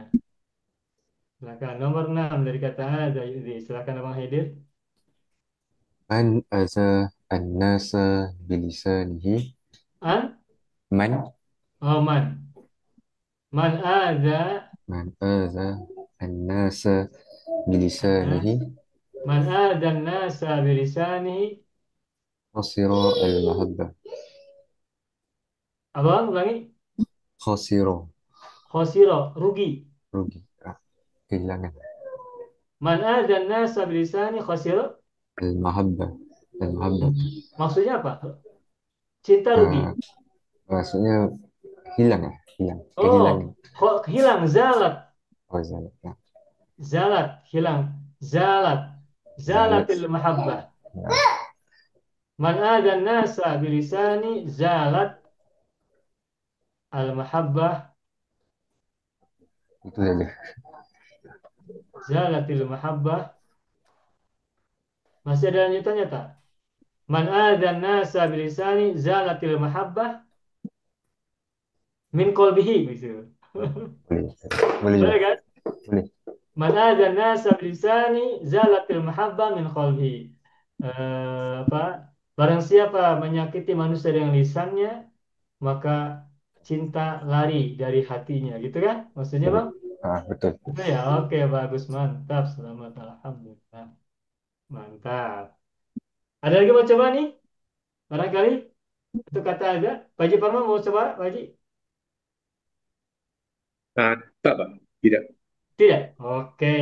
Silakan. Nomor 6 dari kata ada. Silakan Abang Haidir. Man aza an-nasa bilisanihi. An? Man Oh, man. Man ada. man aza an-nasa An-nas. bilisanihi Man ada nasa bilisanihi. khasira al-mahabbah. Abang ulangi. Khasira Khosiro, rugi. rugi. kehilangan. Man adzan nasa bilisani khasira. Al-mahabbah. Al-mahabbah. Maksudnya apa? Cinta rugi. Ah, maksudnya hilang ya, hilang, kehilangan. Oh, kok hilang zalat. Oh, zalat. Ya. Zalat, hilang. Zalat. Zalat. Zalatil mahabbah. Ya. Man adzan nasa bilisani zalat al mahabbah. Itu saja. Zalatil mahabbah. Masih ada lanjutannya tak? Man adzan nasa bilisani zalatil mahabbah min qalbihi gitu. Boleh. Boleh juga. Boleh kan? Boleh. Man adzan nasa bilisani zalatil mahabbah min qalbihi. Apa? Barang siapa menyakiti manusia dengan lisannya, maka cinta lari dari hatinya, gitu kan? Maksudnya, Boleh. Bang? Ah, betul. Betul ya? Oke, bagus, mantap, selamat, alhamdulillah, mantap. Ada lagi mau coba nih? Barangkali itu kata ada. Pak Haji Parman mau coba, Pak Haji? Tak, Pak. Tidak. Tidak. Oke,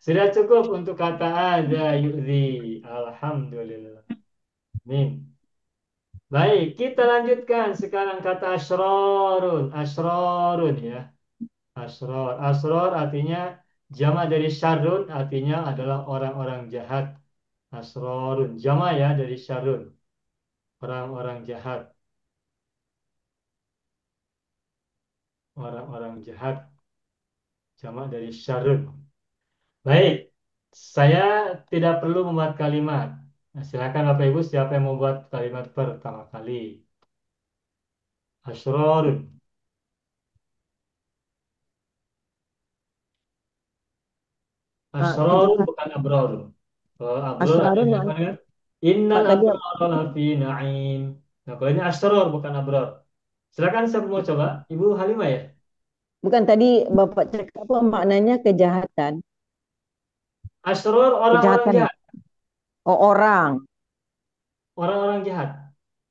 sudah cukup untuk kata ada yu'zi. Alhamdulillah. Amin. Baik, kita lanjutkan sekarang kata asrorun. Asrorun ya. Asror. Asror artinya jama dari syarrun artinya adalah orang-orang jahat. Asrorun. Jama ya dari syarrun. Orang-orang jahat. Orang-orang jahat. Jama dari syarrun. Baik. Saya tidak perlu membuat kalimat. Nah, silakan Bapak Ibu siapa yang mau buat kalimat pertama kali. Asrorun. Asrarun Terjemah. bukan abror. Kalau abror Asrarun artinya apa mana? kan? Innal Pak tadi abrara lafi na'im. Nah, kalau ini asror bukan abror. Silakan saya mau coba. Ibu Halimah ya. bukan tadi Bapak cakap apa maknanya kejahatan? Asror orang-orang Kejahatan. jahat. Oh, orang. Orang-orang jahat.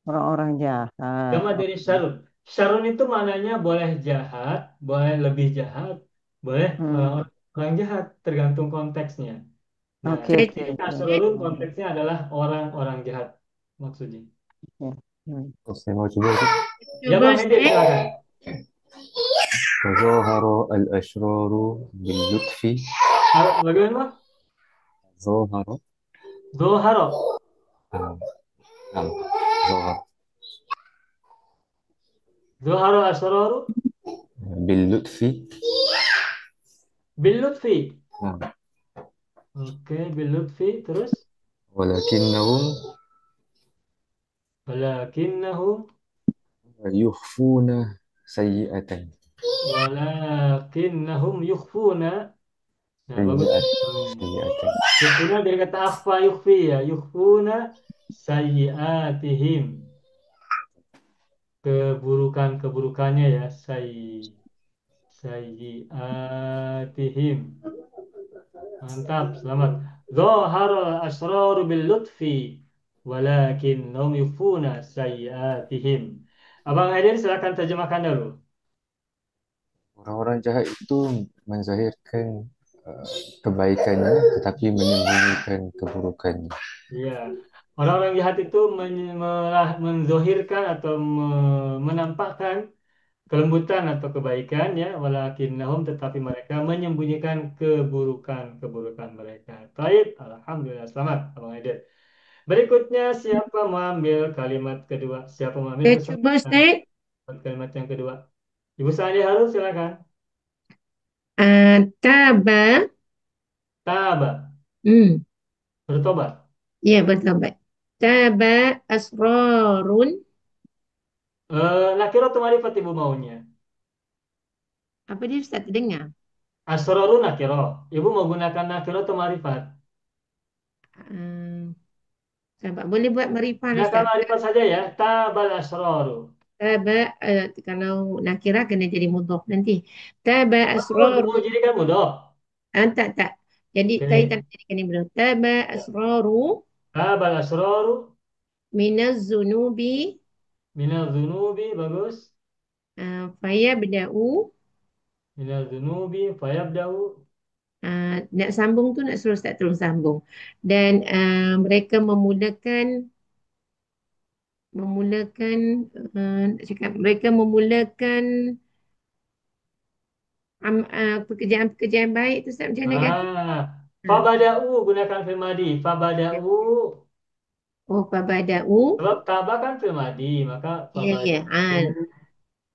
Orang-orang jahat. Jama dari syarun. Syarun itu maknanya boleh jahat, boleh lebih jahat, boleh Hmm. orang jahat, tergantung konteksnya. Nah, Oke, Saya oke, ini oke. asrorun konteksnya adalah orang-orang jahat maksudnya. Oke. Hmm. Oh, saya mau coba itu. Ya cuba Bang Medi Ustaz. silakan. تظاهر الأشرار باللطف. Bagaimana Bang? ظاهر. Zoharo. آه، نعم. ظاهر Zoharo asroru باللطف. bil lutfi. نعم. Oke, bil lutfi terus ولكنهم walakinnahum يخفون سيئة. walakinnahum yukhfuna. Nah, bagus. سيئة. Hmm. سيئة. Yukhfuna dari kata akhfa yukhfi ya. Yukhfuna sayyiatihim. Keburukan-keburukannya ya. Sayyiatihim. Mantap, selamat. Zohara asraru bil lutfi walakinnahum yukhfuna sayyiatihim. Abang Haidar silakan terjemahkan dulu. Orang-orang jahat itu menzahirkan uh, kebaikannya tetapi menyembunyikan keburukannya. Iya, orang-orang jahat itu menzohirkan atau menampakkan kelembutan atau kebaikan ya, walakinnahum tetapi mereka menyembunyikan keburukan-keburukan mereka. Baik, alhamdulillah selamat Abang Aidil. Berikutnya siapa mau ambil kalimat kedua? Siapa mau ambil Saya cuba kesempatan Ustaz. buat kalimat yang kedua? Ibu Sandi Harun silakan. Taba. Taba, Hmm. bertobat. Ya, bertobat. Taba asrarun. Nakiro atau marifat ibu maunya? Apa dia Ustaz terdengar? Asroru nakiro. Ibu mau gunakan nakiro atau marifat? Uh, sahabat boleh buat marifah Gunakan Ustaz. marifat saja ya. Tabal asroru. Taba kalau nakirah kena jadi mudhof nanti. Taba Oh, asrarun. mau jadikan mudah. Tak. Jadi tadi tak Oke. jadikan ini belum. Taba asraru Tabal asroru minaz zunubi minal zunubi. Bagus. fayabda'u Minal zunubi fayabda'u nak sambung tu nak suruh Ustaz tolong sambung. Dan mereka memulakan nak cakap mereka memulakan pekerjaan-pekerjaan baik tu Ustaz macam mana kata? Ah, Ha. fabada'u gunakan fi'il madi. Fabada'u. Oh, fabada'u. Sebab tabah kan fi'il madi, maka Ya, ya. fabada'u.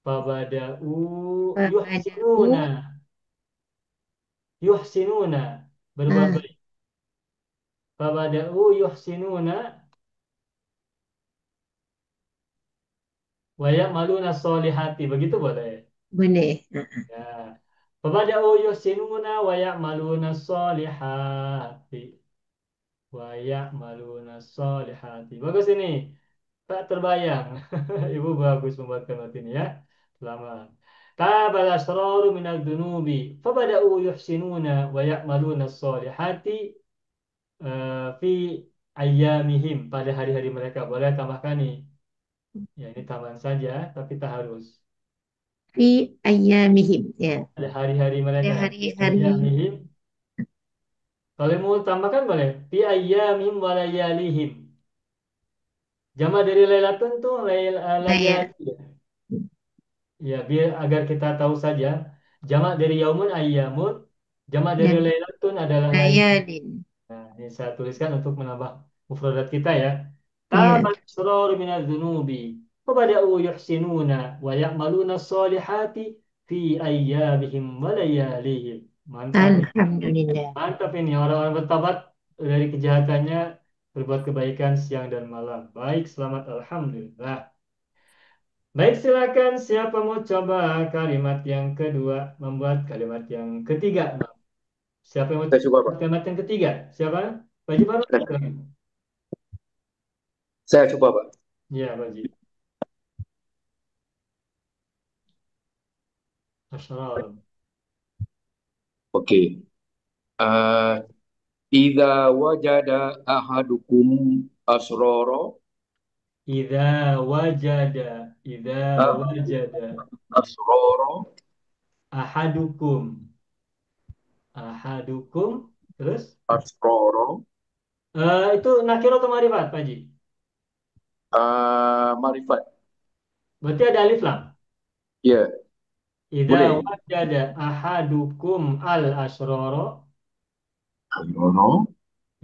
Fabada'u Fabada'u. yuhsinuna. Yuhsinuna. Berbuat Ah, baik. Fabada'u yuhsinuna wa ya'maluna solihati. Begitu boleh. boleh. Ya. Fabada'u yuhsinuna wa ya'maluna solihati. Wa ya'maluna solihati. Bagus ini. Tak terbayang. Ibu bagus membuat kalimat ini ya. Selamat. Tabal asraru minal dunubi. Fabada'u yuhsinuna wa ya'maluna solihati fi ayyamihim. Pada hari-hari mereka. Boleh tambahkan nih. Ya ini tambahan saja, tapi tak harus. Fi ayyamihim. Ya. Pada hari-hari Pada mereka. Fi hari-hari. ayyamihim. Kalau mau tambahkan boleh. Fi ayyamihim wa layalihim. Jama dari Lailatun tuh Saya. layali. Ya, biar agar kita tahu saja, jamak dari yaumun ayyamun, jamak dari Dan lailatun adalah lail. layalin. Nah, ini saya tuliskan untuk menambah mufradat kita ya. Ya. Tabat israr minadz dzunubi, fabada'u yuhsinuna wa ya'maluna sholihati fi ayyamihim wa layalihim. Mantap ini. Alhamdulillah. Mantap ini orang-orang bertobat dari kejahatannya berbuat kebaikan siang dan malam. Baik, selamat alhamdulillah. Baik, silakan. Siapa mau coba kalimat yang kedua, membuat kalimat yang ketiga, Bang? Siapa yang mau Saya coba cuba, Pak. membuat kalimat yang ketiga? Siapa? Pak Haji Farul? Silakan. Saya cuba, Pak. Ya, Pak Haji. Asrar. Okey. Uh, Idza wajada ahadukum asrara Idza wajada. Idza ah, wajada. asrara Ahadukum. Ahadukum. Terus? asrara Itu nakiro atau marifat, Pak Haji? marifat. Berarti ada alif lam. Ya, Idza boleh. wajada ahadukum al-asrara. Asrara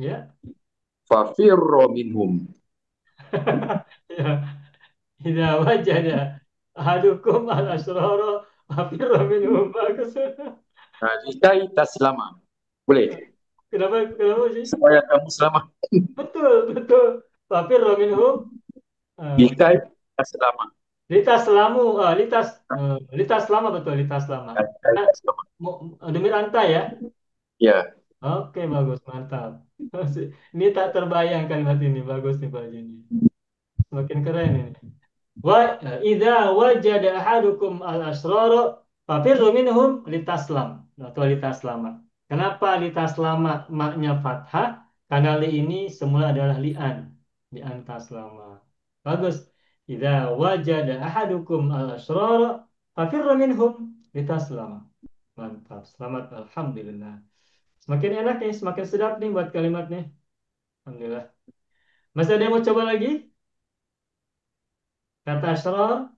Ya. fafirra minhum. Ya. Idza wajada ahadukum al-asrara fafirra minhum. Bagus. Likai taslama. Boleh. Kenapa sih? Supaya kamu selamat. Betul, betul. Fafirra minhum. Likai taslama. Litas lamu, litas lama betul, litas lama. Likai Nah, taslama. demi rantai ya. Ya. Oke, bagus, mantap. Ini tak terbayang kalimat ini, bagus nih Pak Haji ini. Semakin keren ini. Wa idza wajada ahadukum al-asrara fafirru minhum litaslam atau litaslama. Kenapa litaslama maknya fathah? Karena li ini semula adalah li'an. Li'an taslama. Bagus. Idza wajada ahadukum al-asrara fafirru minhum litaslama. Mantap. Selamat alhamdulillah. Semakin enak nih, semakin sedap nih buat kalimat nih. Alhamdulillah. Masih ada yang mau coba lagi? Kata asrar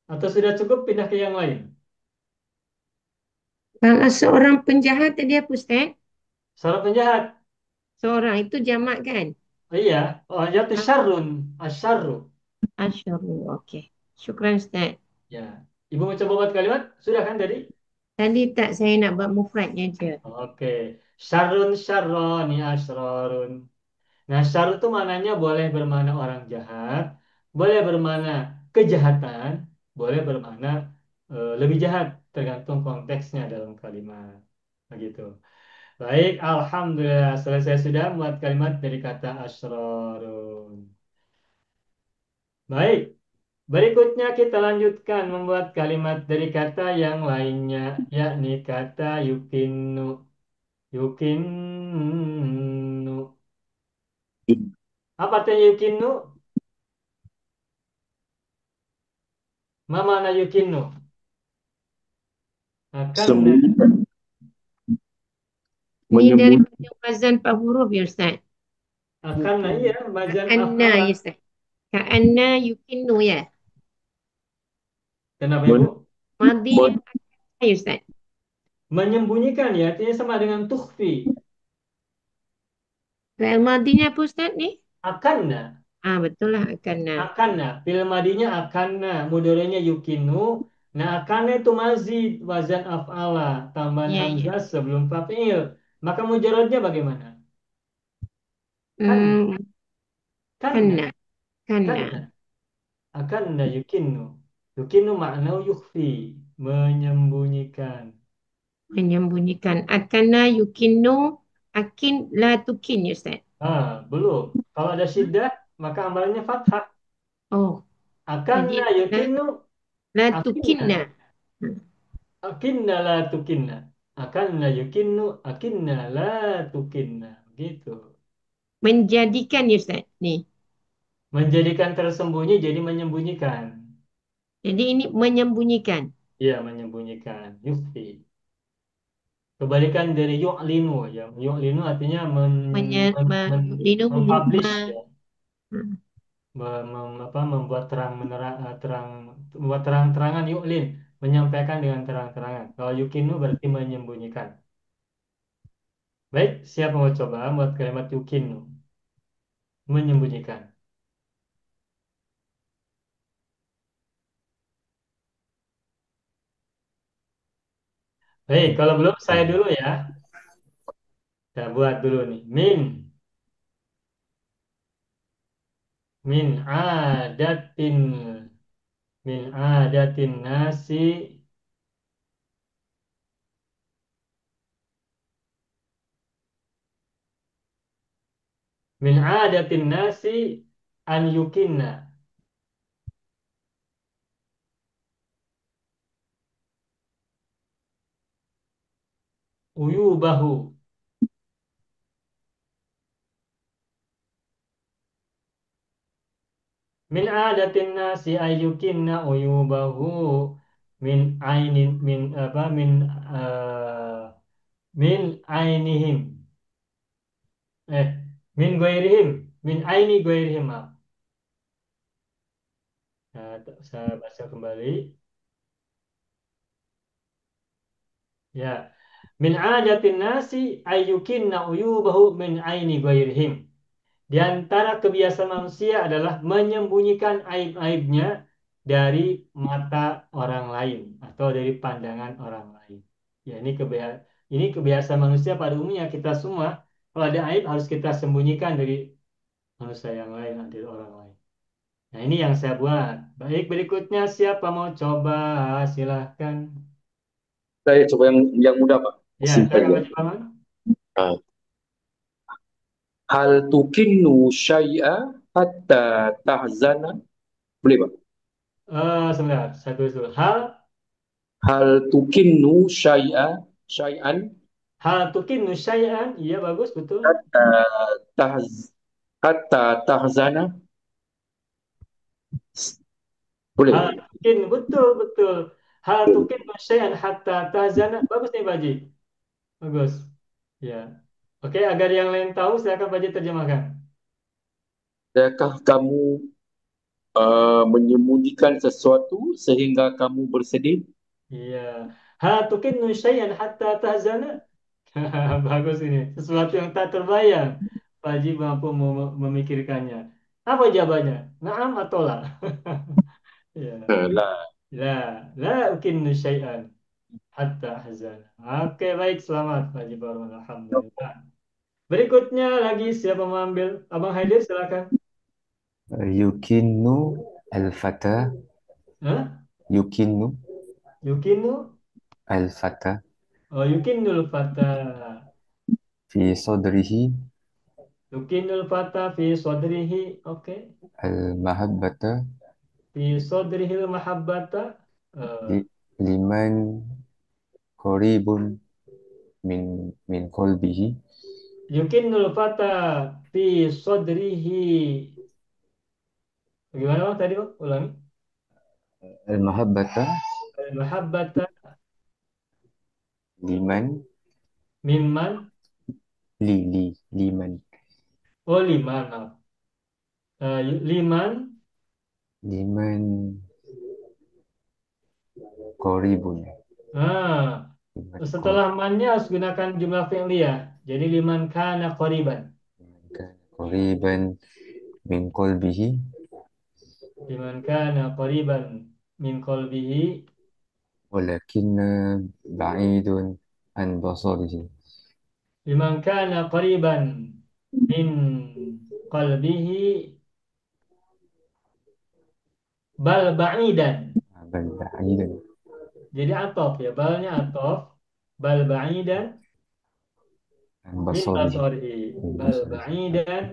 atau sudah cukup pindah ke yang lain? Kalau seorang penjahat tadi apa Ustaz? Seorang penjahat. Seorang itu jamak kan? Oh, iya. Oh, jatuh syarrun. Asyarru. Asyarul. Okey. Syukran Ustaz. Ya. Ibu mau coba buat kalimat? Sudah kan tadi? Tadi tak saya nak buat mufradnya je. Oke. Syarrun syarroni asrarun. Nah, syarr itu maknanya boleh bermakna orang jahat, boleh bermakna kejahatan, boleh bermakna lebih jahat, tergantung konteksnya dalam kalimat. Begitu. Baik, alhamdulillah selesai sudah membuat kalimat dari kata asrarun. Baik, berikutnya kita lanjutkan membuat kalimat dari kata yang lainnya, yakni kata yukinu. Yukinu. Apa artinya yukinu? Ma makna yukinu? Akan Sembunyikan. Ni Menyembunyi. daripada wazan 4 huruf ya Ustaz. Akan ya, mazan Ka'anna af'ala. ya Ustaz. Ka'anna yukinnu ya. Kenapa ya, Bu? Men- Madinya men- akan ya Ustaz. Menyembunyikan ya, artinya sama dengan tukhfi. Fi'il madinya apa Ustaz ni? Akanna. Betul lah akanna. Akanna. Fi'il madinya akanna. Mudhari'nya yukinu. Nah, akanna itu mazid. Wazan af'ala. Tambahan Ya, ya. hamzah sebelum fa'il. Maka mujaradnya bagaimana? Kan. Hmm, Kanna. kanna. Kanna. Kanna. Akanna yukinu. Yukinu makna yukhfi. Menyembunyikan. Menyembunyikan. Akanna yukinnu. Akin la tukin ya Ustaz. Belum. Kalau ada syiddah, maka amalannya fathah. Oh, jadi Akanna yukinu. la Akinna. tukinna. Akinna la tukinna. Akanna yukinnu. Akinna la tukinna. Gitu. Menjadikan ya Ustaz. Ni. Menjadikan tersembunyi jadi menyembunyikan. Jadi ini menyembunyikan. Ya, menyembunyikan. Yukhfi. Kebalikan dari yu'linu ya. Yu'linu artinya Linu mempublish membuka. ya. Membuat terang membuat terang-terangan yu'lin, menyampaikan dengan terang-terangan. Kalau yukinu berarti menyembunyikan. Baik, siapa mau coba buat kalimat yukinu? Menyembunyikan. Baik, kalau belum saya dulu ya. Saya buat dulu nih. Min adatin min adatin nasi min adatin nasi an yukinna uyubahu. Min adatin nasi ayyukinna uyubahu min ainin min apa min ainihim eh min ghairihim min aini ghairihim, maaf. Saya baca kembali ya. Min adatin nasi ayyukinna uyubahu min aini ghairihim. Di antara kebiasaan manusia adalah menyembunyikan aib-aibnya dari mata orang lain atau dari pandangan orang lain. Ya, ini kebiasaan manusia pada umumnya, kita semua kalau ada aib harus kita sembunyikan dari manusia yang lain, dari orang lain. Nah, ini yang saya buat. Baik, berikutnya siapa mau coba? Silahkan. Saya coba yang mudah, Pak. Ya, Simple silakan ya. Pak Paman. Ah. Hal tukinnu syai'a hatta tahzana. Boleh, Pak? Sebentar, saya tulis dulu. Hal tukinnu syai'an Hal tukinnu syai'an. Iya, bagus, betul. hatta tahz hatta tahzana. Hal Boleh. tukin, betul betul. Hal tukin syai'an hatta tahzana. Bagus nih Pak Haji. Bagus. Ya. Oke, agar yang lain tahu silakan Pak Haji terjemahkan. Adakah kamu menyembunyikan sesuatu sehingga kamu bersedih? Iya. Hal tukin syai'an hatta tahzana. Bagus ini. Sesuatu yang tak terbayang. Pak Haji mampu memikirkannya. Apa jawabannya? Naam atau la? Ya. Lah. La ukinnu syai'an hatta ahzan. Oke, baik, selamat Pak Haji Barman. Alhamdulillah. Berikutnya lagi siapa mau ambil? Abang Haidir silakan. Yukinu al-fata. Hah? Yukinu Yukinu? al-fata Yukinul fata. fi sadrihi Yukinul fata fi sodrihi. Oke. al-mahabbata Fi sodrihil mahabbata. Eh, li- liman qaribun min qalbihi Yukinul fata fi sodrihi. Bagaimana bang tadi bang? Ulangi. al-mahabbata Mahabbata liman mimman liman. Oh, liman. Maaf. Liman. Liman koribun. Ah, Liman setelah mannya harus gunakan jumlah fi'liyah. Jadi liman kana qariban. koriban min qalbihi. Liman kana qariban min qalbihi. Walakinna ba'idun an basarihi. Liman kana qariban min qalbihi bal ba'idan. Bal ba'idun Jadi atof ya, balnya atof. Bal ba'idan an min basarihi. basorihi. Min Bal basarihi. ba'idan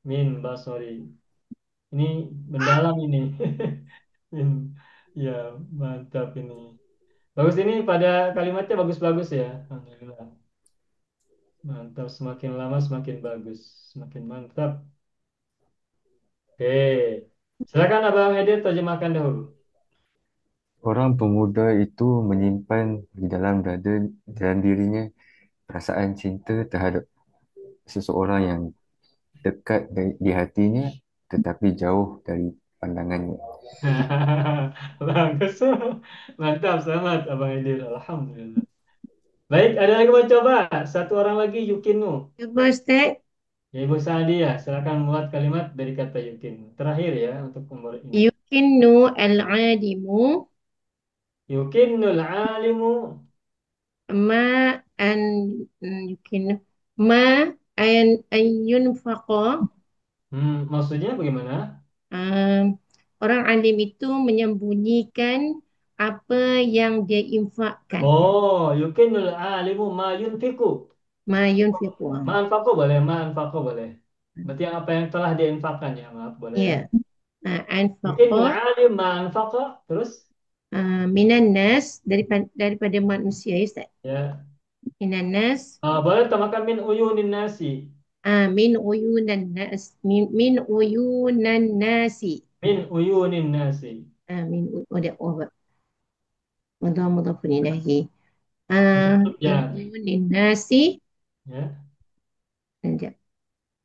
min basori. Ini mendalam ini. Min- Ya, mantap ini. Bagus ini pada kalimatnya bagus-bagus ya. Alhamdulillah. Mantap, semakin lama semakin bagus, semakin mantap. Oke. Silakan Abang Edir terjemahkan dahulu. Orang pemuda itu menyimpan di dalam dalam dirinya perasaan cinta terhadap seseorang yang dekat di hatinya tetapi jauh dari pandangannya. Bagus. Mantap, selamat Abang Edir. Alhamdulillah. Baik, ada lagi mau coba? Satu orang lagi Yukinu. Cuba Ustaz. Ya, Ibu Saadia, silakan membuat kalimat dari kata Yukinu. Terakhir ya untuk umur ini. Yukinnu al-alimu Yukinnul alimu. ma an yukinnu ma an yunfaqa. Maksudnya bagaimana? Orang alim itu menyembunyikan apa yang dia infakkan. Oh, yukinnul alimu ma yunfiku. Ma yunfiqu. Ma'anfaqo boleh, ma'anfaqo boleh. Berarti yang apa yang telah diinfakkan ya, maaf boleh ya. Ya. Anfaqa Yukinnul alim ma'anfaqo, terus minan nas daripada manusia ya Ustaz. ya. Minan nas Boleh tambahkan min uyunin nasi. min uyunan nas min uyunan nasi. Min uyunin nasi. Ada mudhafun ilaihi. Min Ya. uyunin nasi. Ya. Sekejap.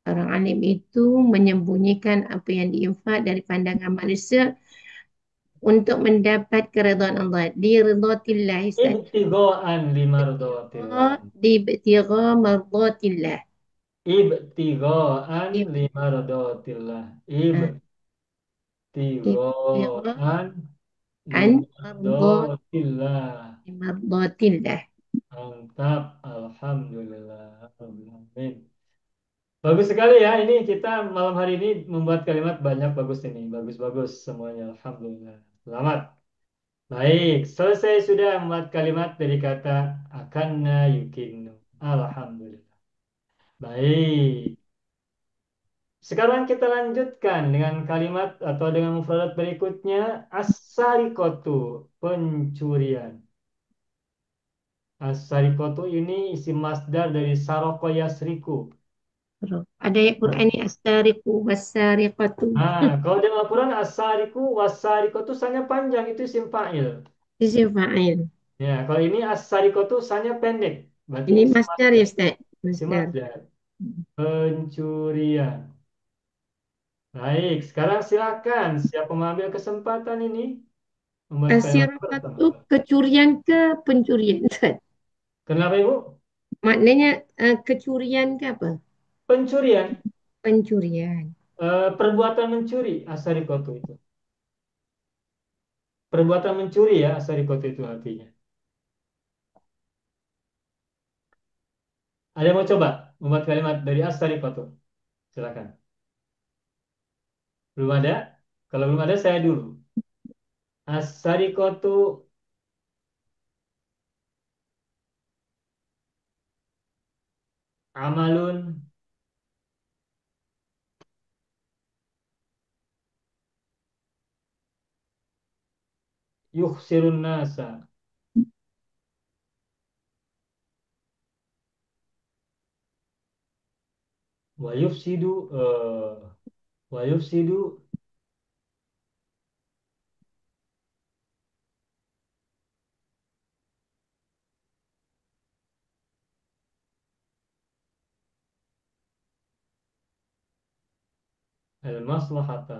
Orang alim itu menyembunyikan apa yang diinfak dari pandangan manusia untuk mendapat keridhaan Allah. Liridhatillah Ustaz. Ibtigoan limardotillah. Dibtigha mardatillah. Ibtigoan limardotillah. Ah, Dibtigha Ibtigoan an mardhat limardotillah. mardatillah. Mantap, Alhamdulillah. Amin. Bagus sekali ya, ini kita malam hari ini membuat kalimat banyak bagus ini. Bagus-bagus semuanya, Alhamdulillah. Selamat. Baik, selesai sudah membuat kalimat dari kata akanna yukinu. Alhamdulillah. Baik. Sekarang kita lanjutkan dengan kalimat atau dengan mufradat berikutnya. As-sarikotu, pencurian. As-sarikotu ini isim masdar dari saroko yasriku. Ada ayat Quran ni astariqu wassariqatu. Kalau dalam Al-Quran as-sariku was-sarikotu sangat panjang, itu isim fa'il. Isim fa'il. Ya, kalau ini as-sarikotu sangat pendek. Berarti Ini isim masdar ya masdar. Ustaz. Isim Masdar. masdar. Pencurian. Baik, sekarang silakan siapa mengambil kesempatan ini membuat kalimat Asyraqatu pertama. kecurian ke pencurian Ustaz? Kenapa Ibu? Maknanya kecurian ke apa? Pencurian. Pencurian. Perbuatan mencuri asarikotu itu. Perbuatan mencuri ya asarikotu itu artinya. Ada yang mau coba membuat kalimat dari asarikotu? Silakan. Belum ada? Kalau belum ada saya dulu. Asarikotu amalun yukhsirun nasa wa yufsidu wa yufsidu Al-maslahata.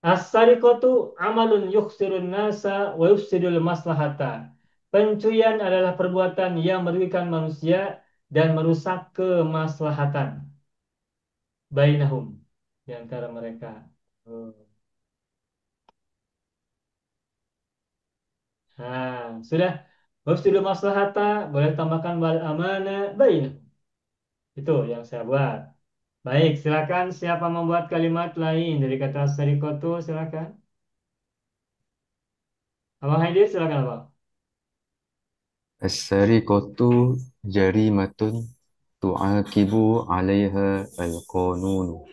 As-sariqatu amalun yukhsirun nasa wa yufsidul maslahata. Pencurian adalah perbuatan yang merugikan manusia dan merusak kemaslahatan bainahum di antara mereka. Oh. Nah, sudah. Wafsidul maslahata boleh tambahkan wal amana bainahum. Itu yang saya buat. Baik, silakan siapa membuat kalimat lain dari kata sarikotu, silakan. Abang Haidir, silakan Abang. As-sariqatu jarimatun tu'aqibu 'alaiha al-qanun.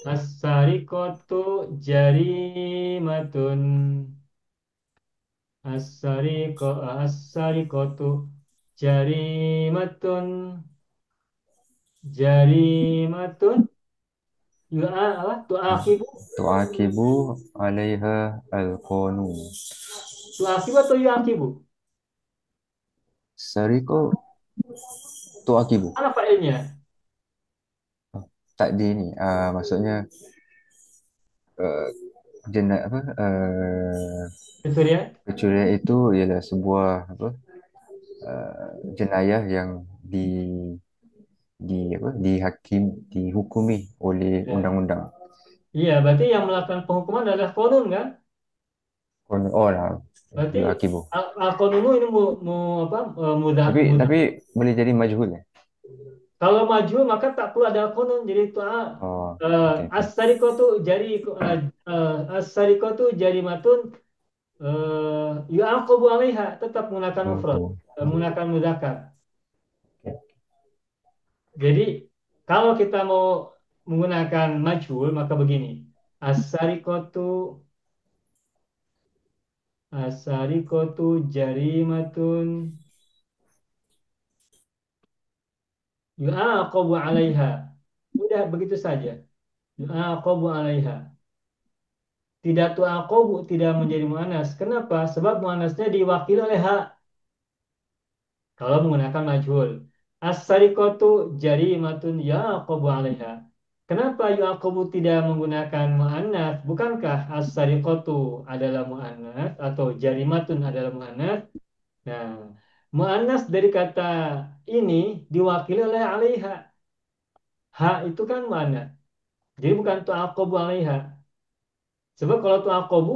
As-sarikotu jarimatun. As-sarikotu jarimatun. Jarimatun. Apa? Tu'akibu. Tu'aqibu 'alaiha al-qanun. Tu'akibu atau yu'akibu? Sariqo tu'aqibu. Mana failnya? Tak di ni. Maksudnya uh, apa Pencurian? pencurian itu ialah sebuah apa jenayah yang dihukumi oleh Ya. undang-undang. Iya, berarti yang melakukan penghukuman adalah konun kan? Oh lah, Berarti akibu. al-konunu ini apa? Mudah. Tapi boleh jadi majhul ya. Kalau maju maka tak perlu ada konun. Jadi itu Oh, okay. as-sarikotu jari as-sarikotu jarimatun yu'aqabu 'alaiha, tetap menggunakan mufrad, Oh, menggunakan mudzakkar. okay. Jadi kalau kita mau menggunakan majhul maka begini. As-sarikotu as-sarikotu jarimatun yu'aqabu 'alaiha. Udah begitu saja. Yu'aqabu 'alaiha. Tidak tu'aqabu, tidak menjadi mu'annas. Kenapa? Sebab mu'annasnya diwakili oleh hak. Kalau menggunakan majhul. As-sariqatu jarimatun ya'aqabu 'alaiha. Kenapa yu'aqabu tidak menggunakan mu'annas? Bukankah as-sariqatu adalah mu'annas atau jarimatun adalah mu'annas? Nah, mu'annas dari kata ini diwakili oleh 'alaiha. Hak itu kan mu'annas. Jadi bukan tu'aqabu 'alaiha. Sebab kalau tu'aqabu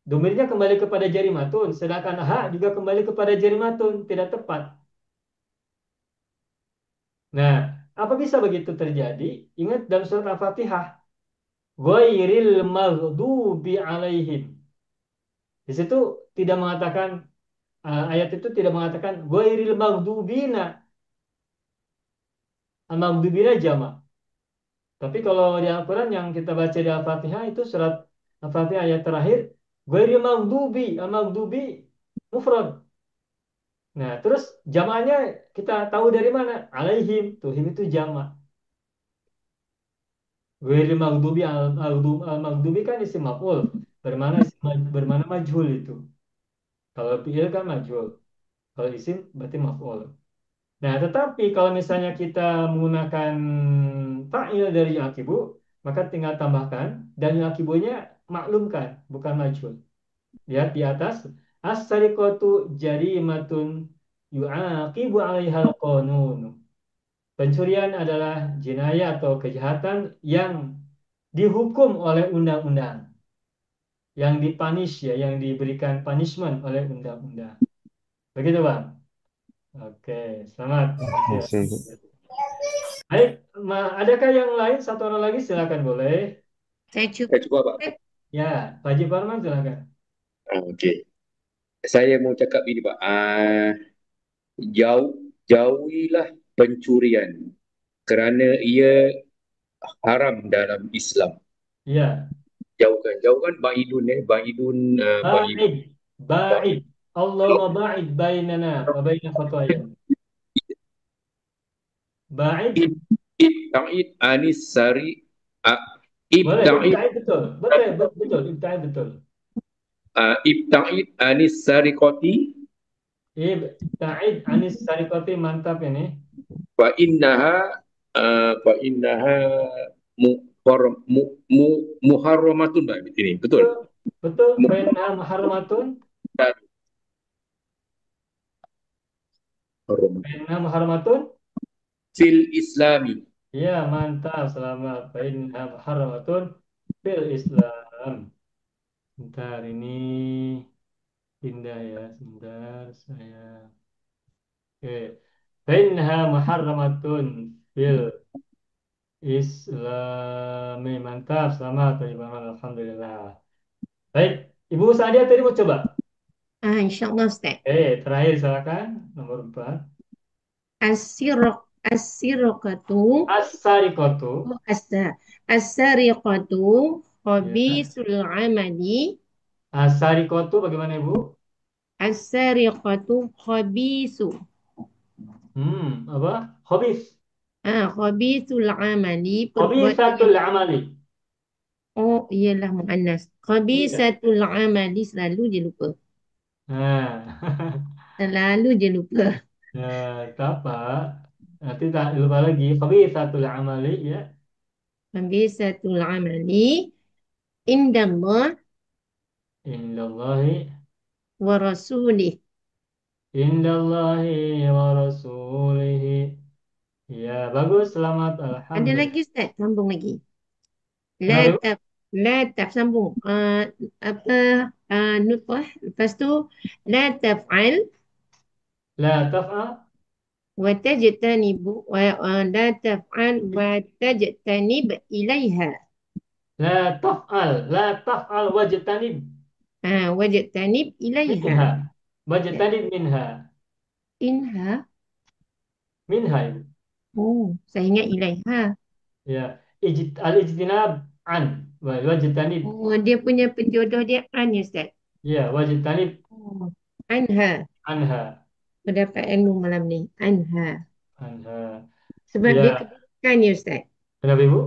domirnya kembali kepada jarimatun, sedangkan hak juga kembali kepada jarimatun, tidak tepat. Nah, apa bisa begitu terjadi? Ingat dalam surat Al-Fatihah, ghairil maghdubi alaihim. Di situ tidak mengatakan ayat itu tidak mengatakan ghairil maghdubina. Al-maghdubina jamak. Tapi kalau di Al-Quran yang kita baca di Al-Fatihah itu surat Al-Fatihah ayat terakhir, ghairil maghdubi, al-maghdubi mufrad. Nah, terus jamaknya kita tahu dari mana? Alaihim, tuh him itu jamak. Ghairil maghdubi al-maghdubi kan isim maf'ul, bermana majhul itu. Kalau fi'il kan majhul. Kalau isim berarti maf'ul. Nah, tetapi kalau misalnya kita menggunakan fa'il dari yakibu, maka tinggal tambahkan dan yakibunya maklumkan, bukan majhul. Lihat di atas, as-sariqatu jarimatun yu'aqibu 'alaihal qanun. Pencurian adalah jenayah atau kejahatan yang dihukum oleh undang-undang, yang dipunish ya, yang diberikan punishment oleh undang-undang. Begitu, Bang. Oke, selamat. Makasih ya. Baik, adakah yang lain? Satu orang lagi silakan boleh. Saya Saya cuba, Pak. Ya, Pak Haji Parman silakan. Okey. Saya mau cakap ini, Pak. Jauhilah pencurian kerana ia haram dalam Islam. Ya, Jauhkan baidun, ba'id, ba'id. Allahumma ba'id bainana wa baina khatayana. Ba'id, ibta'id anis sari boleh, ibta'id ibta'id betul. Betul, ibta'id betul. ibta'id anis sariqati Ibta'id anis sarikoti, mantap ini. wa innaha fa innaha muharramatun Mbak, ini betul. Betul, betul. Fainha muharramatun. Muharramat. Fainha muharramatun. Fil Islami. Ya, mantap. Selamat. Fainha muharramatun fil Islam. Bentar, ini pindah ya. Sebentar, saya. Oke. Fainha muharramatun fil Islami. Mantap. Selamat. Alhamdulillah. Baik. Ibu Sadia tadi mau coba. InsyaAllah Ustaz. Terakhir silakan. Nomor 4. As-sirq, as-sirqatu, As-sariqatu. as-sariqatu, Ya. khabisul amali, As-sariqatu bagaimana Ibu? as-sariqatu, khabisu. Apa? Khabis. Khabisul amali, perbuatan yang Khabisatul amali. oh iyalah muannas. Iya. Khabisatul amali selalu je lupa. Nah. Selalu je lupa. Tak apa. Nanti tak lupa lagi. Khabisatul amali ya. Khabisatul amali indallah Indallahi wa rasulih. indallahi wa rasulihi. Ya, bagus. Selamat. Ada Alhamdulillah. lagi Ustaz? Sambung lagi. La Kenapa Ibu? taf, la taf sambung. Apa nutfah. Lepas tu la taf'al La taf'al. wa tajtanibu la taf'al wa tajtanib ilaiha. La taf'al. La taf'al wajtanib Wajtanib ilaiha. minha. Ya. Wajtanib minha. Inha. Minha Ibu. Oh, saya ingat ilaiha. Ya, al-ijtinab an wajtanib. Oh, dia punya penjodoh dia an ya Ustaz. Ya, wajtanib Oh, anha. anha. Mendapat ilmu malam ni. Anha. Anha. Sebab dia Ya, keburukan ya Ustaz. kenapa Ibu?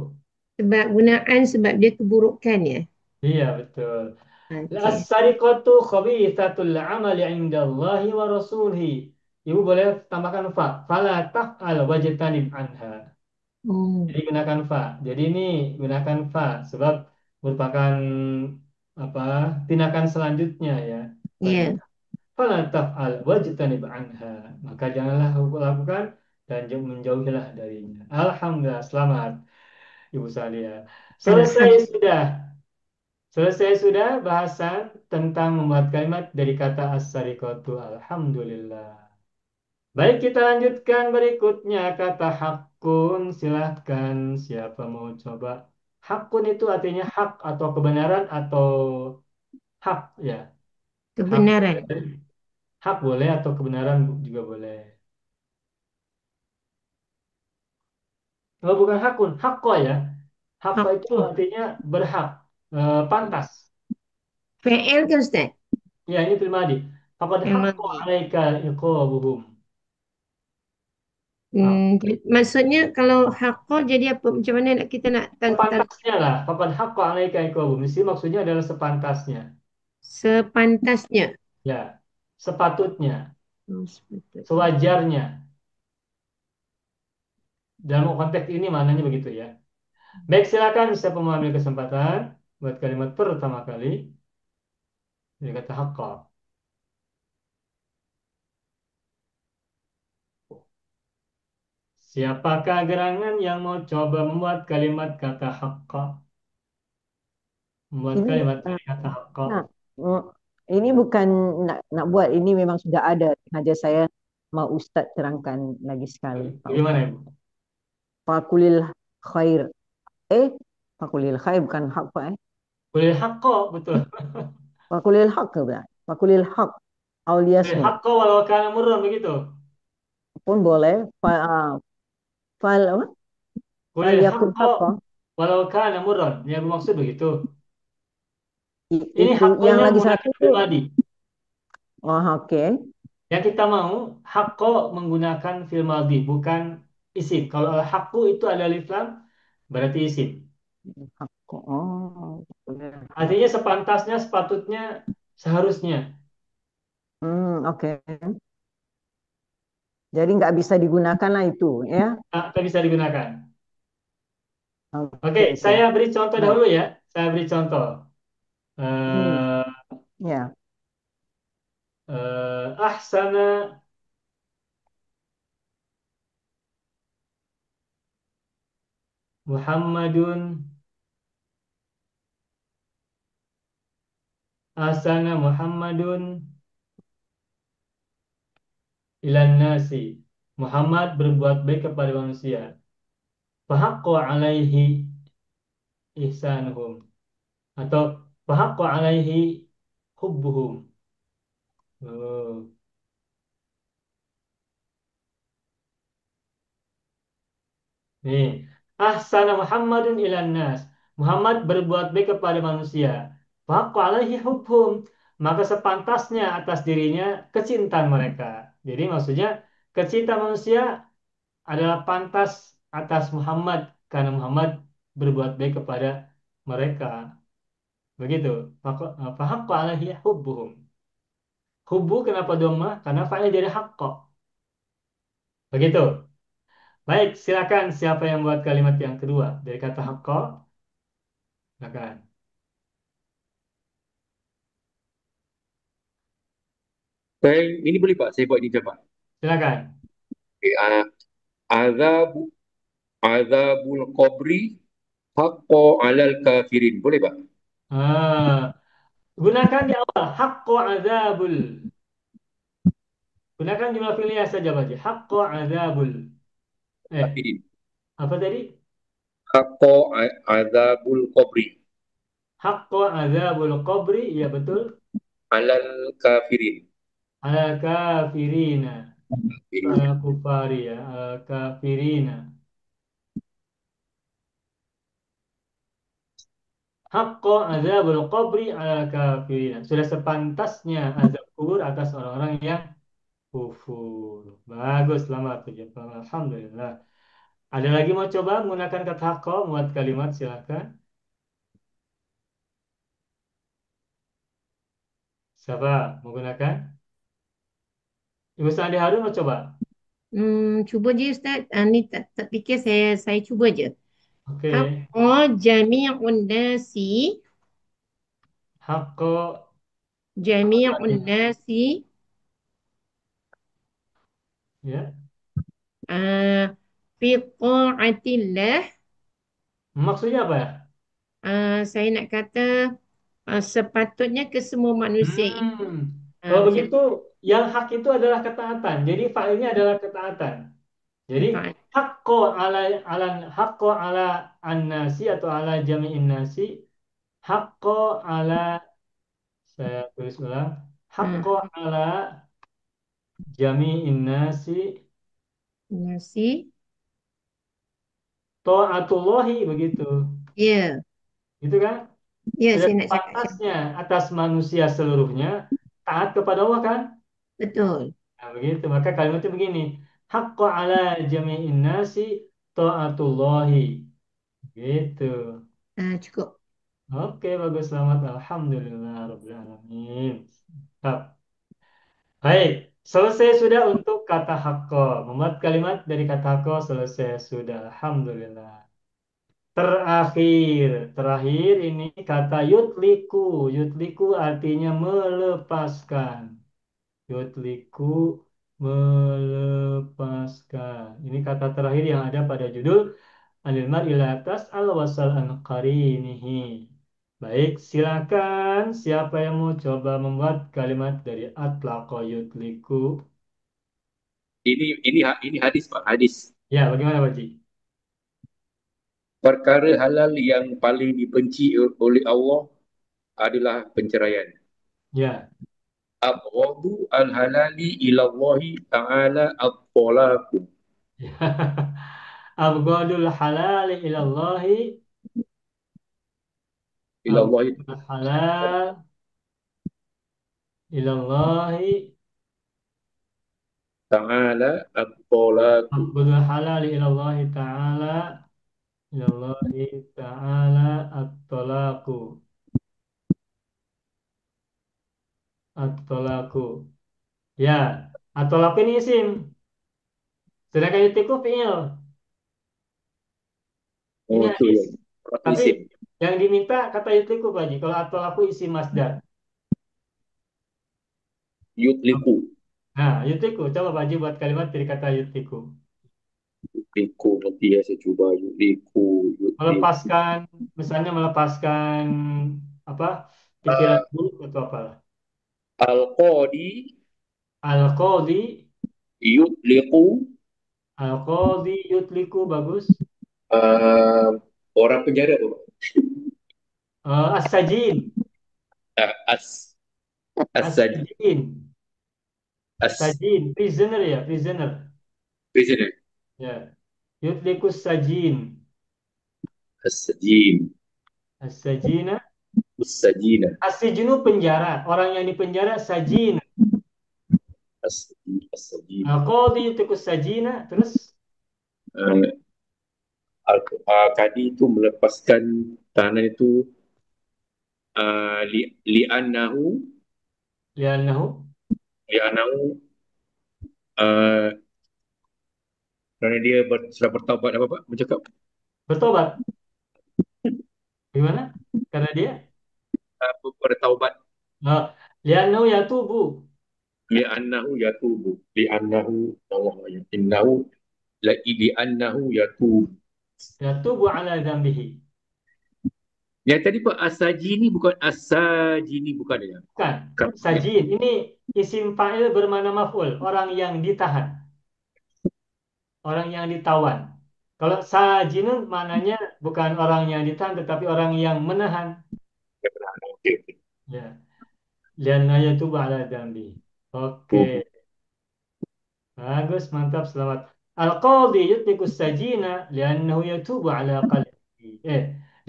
Sebab gunaan sebab dia keburukan ya. Iya, betul. Okey. As-sariqatu khabithatul amali 'indallahi wa rasulihi. Ibu boleh tambahkan fa. Fala taf'al wajtanib anha. Oh, Jadi gunakan fa. Jadi ini gunakan fa sebab merupakan apa? Tindakan selanjutnya ya. ya. Fala taf'al wajtanib anha. Maka janganlah lakukan dan menjauhilah darinya. Alhamdulillah, selamat Ibu Salia. Selesai Alhamdulillah. sudah. Selesai sudah bahasan tentang membuat kalimat dari kata as-sariqatu. Alhamdulillah. Baik, kita lanjutkan berikutnya kata hakun. Silahkan siapa mau coba. Hakun itu artinya hak atau kebenaran atau hak ya. Hak Kebenaran. boleh, hak boleh atau kebenaran juga boleh. Oh, bukan hakun, hakko ya. Hakko itu Hak. artinya berhak, pantas. Fi'il ke Ustaz? Ya, ini pribadi. Faqad Memang haqqo dia. 'alaika iqabuhum. Maksudnya kalau haqqa jadi apa? Macam mana nak kita nak Sepantasnya lah. Faqad haqqo 'alaika iqabuhum. Di sini maksudnya adalah sepantasnya. sepantasnya. Ya, sepatutnya, Oh, sepatutnya. sewajarnya. Dalam konteks ini maknanya begitu ya. Baik, silakan siapa mau ambil kesempatan buat kalimat pertama kali dari kata haqqo. Siapakah gerangan yang mau coba membuat kalimat kata haqqo? Membuat Ini kalimat dari kata haqqo. nah, mm, ini bukan nak buat, ini memang sudah ada. Saja saya mau Ustaz terangkan lagi sekali, Pak Bagaimana Ustaz. Ibu? Fakulil khair. Eh, fakulil khair bukan hak Pak. Kulil haqqo, betul. Fakulil hak ke bukan? Fakulil hak. Kulil Auliasmut haqqo walau kana murran, begitu. pun boleh. Fal apa? Fal Kulil yakun haqqo hak. walau kana murran. Yang bermaksud begitu. Ini Itu yang hakkonya lagi menggunakan satu tuh. pribadi. Oh, oke. Yang kita mau, hakko menggunakan fi'il madhi, bukan isim. Kalau al-haqqu itu ada alif lam, berarti isim. Hak. Oh, boleh. Artinya sepantasnya, sepatutnya, seharusnya. Oke. Jadi nggak bisa digunakan lah itu, ya. Tak bisa digunakan. Oke, Oke, oke. saya beri contoh Baik. dahulu ya. Saya beri contoh. Hmm, Eh, ya. Ahsana Muhammadun Ahsana Muhammadun ilan nasi. Muhammad berbuat baik kepada manusia. Fahaqqo alaihi ihsanuhum. Atau fahaqqo alaihi hubbuhum. Oh. Nih, ahsana Muhammadun ilan nas. Muhammad berbuat baik kepada manusia. Fahaqqa alaihi hubhum. Maka sepantasnya atas dirinya kecintaan mereka. Jadi maksudnya kecintaan manusia adalah pantas atas Muhammad karena Muhammad berbuat baik kepada mereka. Begitu. Fahaqqa alaihi hubbuhum. Hubbu kenapa dhamma? Karena fa'il dari haqqa. Begitu. Baik, silakan siapa yang buat kalimat yang kedua dari kata haqqa? Silakan. Ini boleh Pak, saya buat ini je Pak. Silakan. Okay, azabu, azabul qabri haqqo alal kafirin. Boleh Pak? Ah, gunakan di awal haqqo azabul. Gunakan jumlah fi'liyah saja Pak Haji. Haqqo azabul. Eh, Kafirin. apa tadi? Haqqo azabul qabri Haqqo azabul qabri. Ya betul. alal kafirin. Ala kafirina. Kafirin. Ala kufari ya. Ala kafirina. Haqqo azabul qabri ala kafirina. Sudah sepantasnya azab kubur atas orang-orang yang kufur. Bagus, selamat. Alhamdulillah. Ada lagi mau coba menggunakan kata haqqo buat kalimat silakan. Siapa menggunakan? Ibu Sandi Harun mau coba? Cuba je Ustaz. Ni tak fikir saya cuba je. Oke. Haqqa jami'un nasi. Haqqo Jami'un nasi. ya. ah, Fi ta'atillah. Maksudnya apa ya? Saya nak kata sepatutnya ke semua manusia itu. Hmm. Kalau Macam begitu, yang hak itu adalah ketaatan. Jadi fa'ilnya adalah ketaatan. Jadi taat. haqqo ala ala haqqo ala an-nasi atau ala jami'in nasi. Haqqo ala saya tulis ulang. Ah, Haqqo ala jami'in nasi nasi. ta'atullahi begitu. Ya, Gitu kan? ya Sudah saya nak cakap macam pantasnya atas manusia seluruhnya taat kepada Allah kan? betul. Nah, begitu. Maka kalimatnya begini. Haqqo ala jami'in nasi ta'atullahi. Gitu. Cukup. Oke, bagus. Selamat. Alhamdulillah. Rabbil alamin. Siap. Baik. Selesai sudah untuk kata haqqo. Membuat kalimat dari kata haqqo selesai sudah. Alhamdulillah. Terakhir ini kata yutliku. Yutliku artinya melepaskan. Yutliku melepaskan. Ini kata terakhir yang ada pada judul Anil mar'i la tas'al wasal an qarinihi. Baik, silakan siapa yang mau coba membuat kalimat dari atlaqa yutliku. Ini hadis Pak, hadis. Ya, bagaimana Pak Ji? Perkara halal yang paling dibenci oleh Allah adalah penceraian. Ya. Abghadu al-halali ilallahi ta'ala at-talaqu. Abghadul halal ilallahi Ilallahi Abghadul halal ilallahi ta'ala at-talaqu. Abghadul halal ilallahi ta'ala ilallahi ta'ala at-talaqu at-talaqu. Ya, at-talaqu ini isim. Sedangkan yutliku fi'il. Oh, Ini itu ya. hadis. Atau Tapi isim. yang diminta kata yutliku Pak Haji. Kalau atol aku isi masdar. Yutliku. Nah, yutliku. Coba Pak Haji buat kalimat dari kata yutliku. Yutliku. Nanti ya saya coba. Yutliku. Yutliku. Melepaskan, misalnya melepaskan apa pikiran Uh, buruk atau apalah. Al-Qadi. Al-Qadhi, Yutliku. Al-Qadhi yutliku bagus. uh, Orang penjara tu. As-Sajin, As. As-Saj. As-Sajin, As. Sajin, prisoner ya, prisoner. Prisoner. Ya, yutliku Sajin, As-Sajin. As-Sajina, As-Sajina. As-Sijinu penjara, orang yang di penjara Sajin. As-Sajin. As-Sajin. Al-Qadhi yutliku Sajina, terus Uh, Kadi itu melepaskan tahanan itu li'annahu li'annahu li'annahu uh, kerana dia sudah bertaubat apa Pak bercakap bertobat. Gimana? Karena dia bertaubat uh, li'annahu yatubu, li'annahu yatubu li'annahu Allah ya innahu li'annahu yatubu. yatubu ala dzambihi. Yang tadi Pak as-sajini bukan as-sajini bukan ya? Bukan, Bukan. sajin. Ini isim fa'il bermakna maf'ul, orang yang ditahan, orang yang ditawan. Kalau sajinun maknanya bukan orang yang ditahan, tetapi orang yang menahan. Okey. Ya, lianna yatubu ala dzambi. Oke, bagus, mantap, selamat. Al-qadhi yutliqu sajina liannahu yatubu ala qalbi.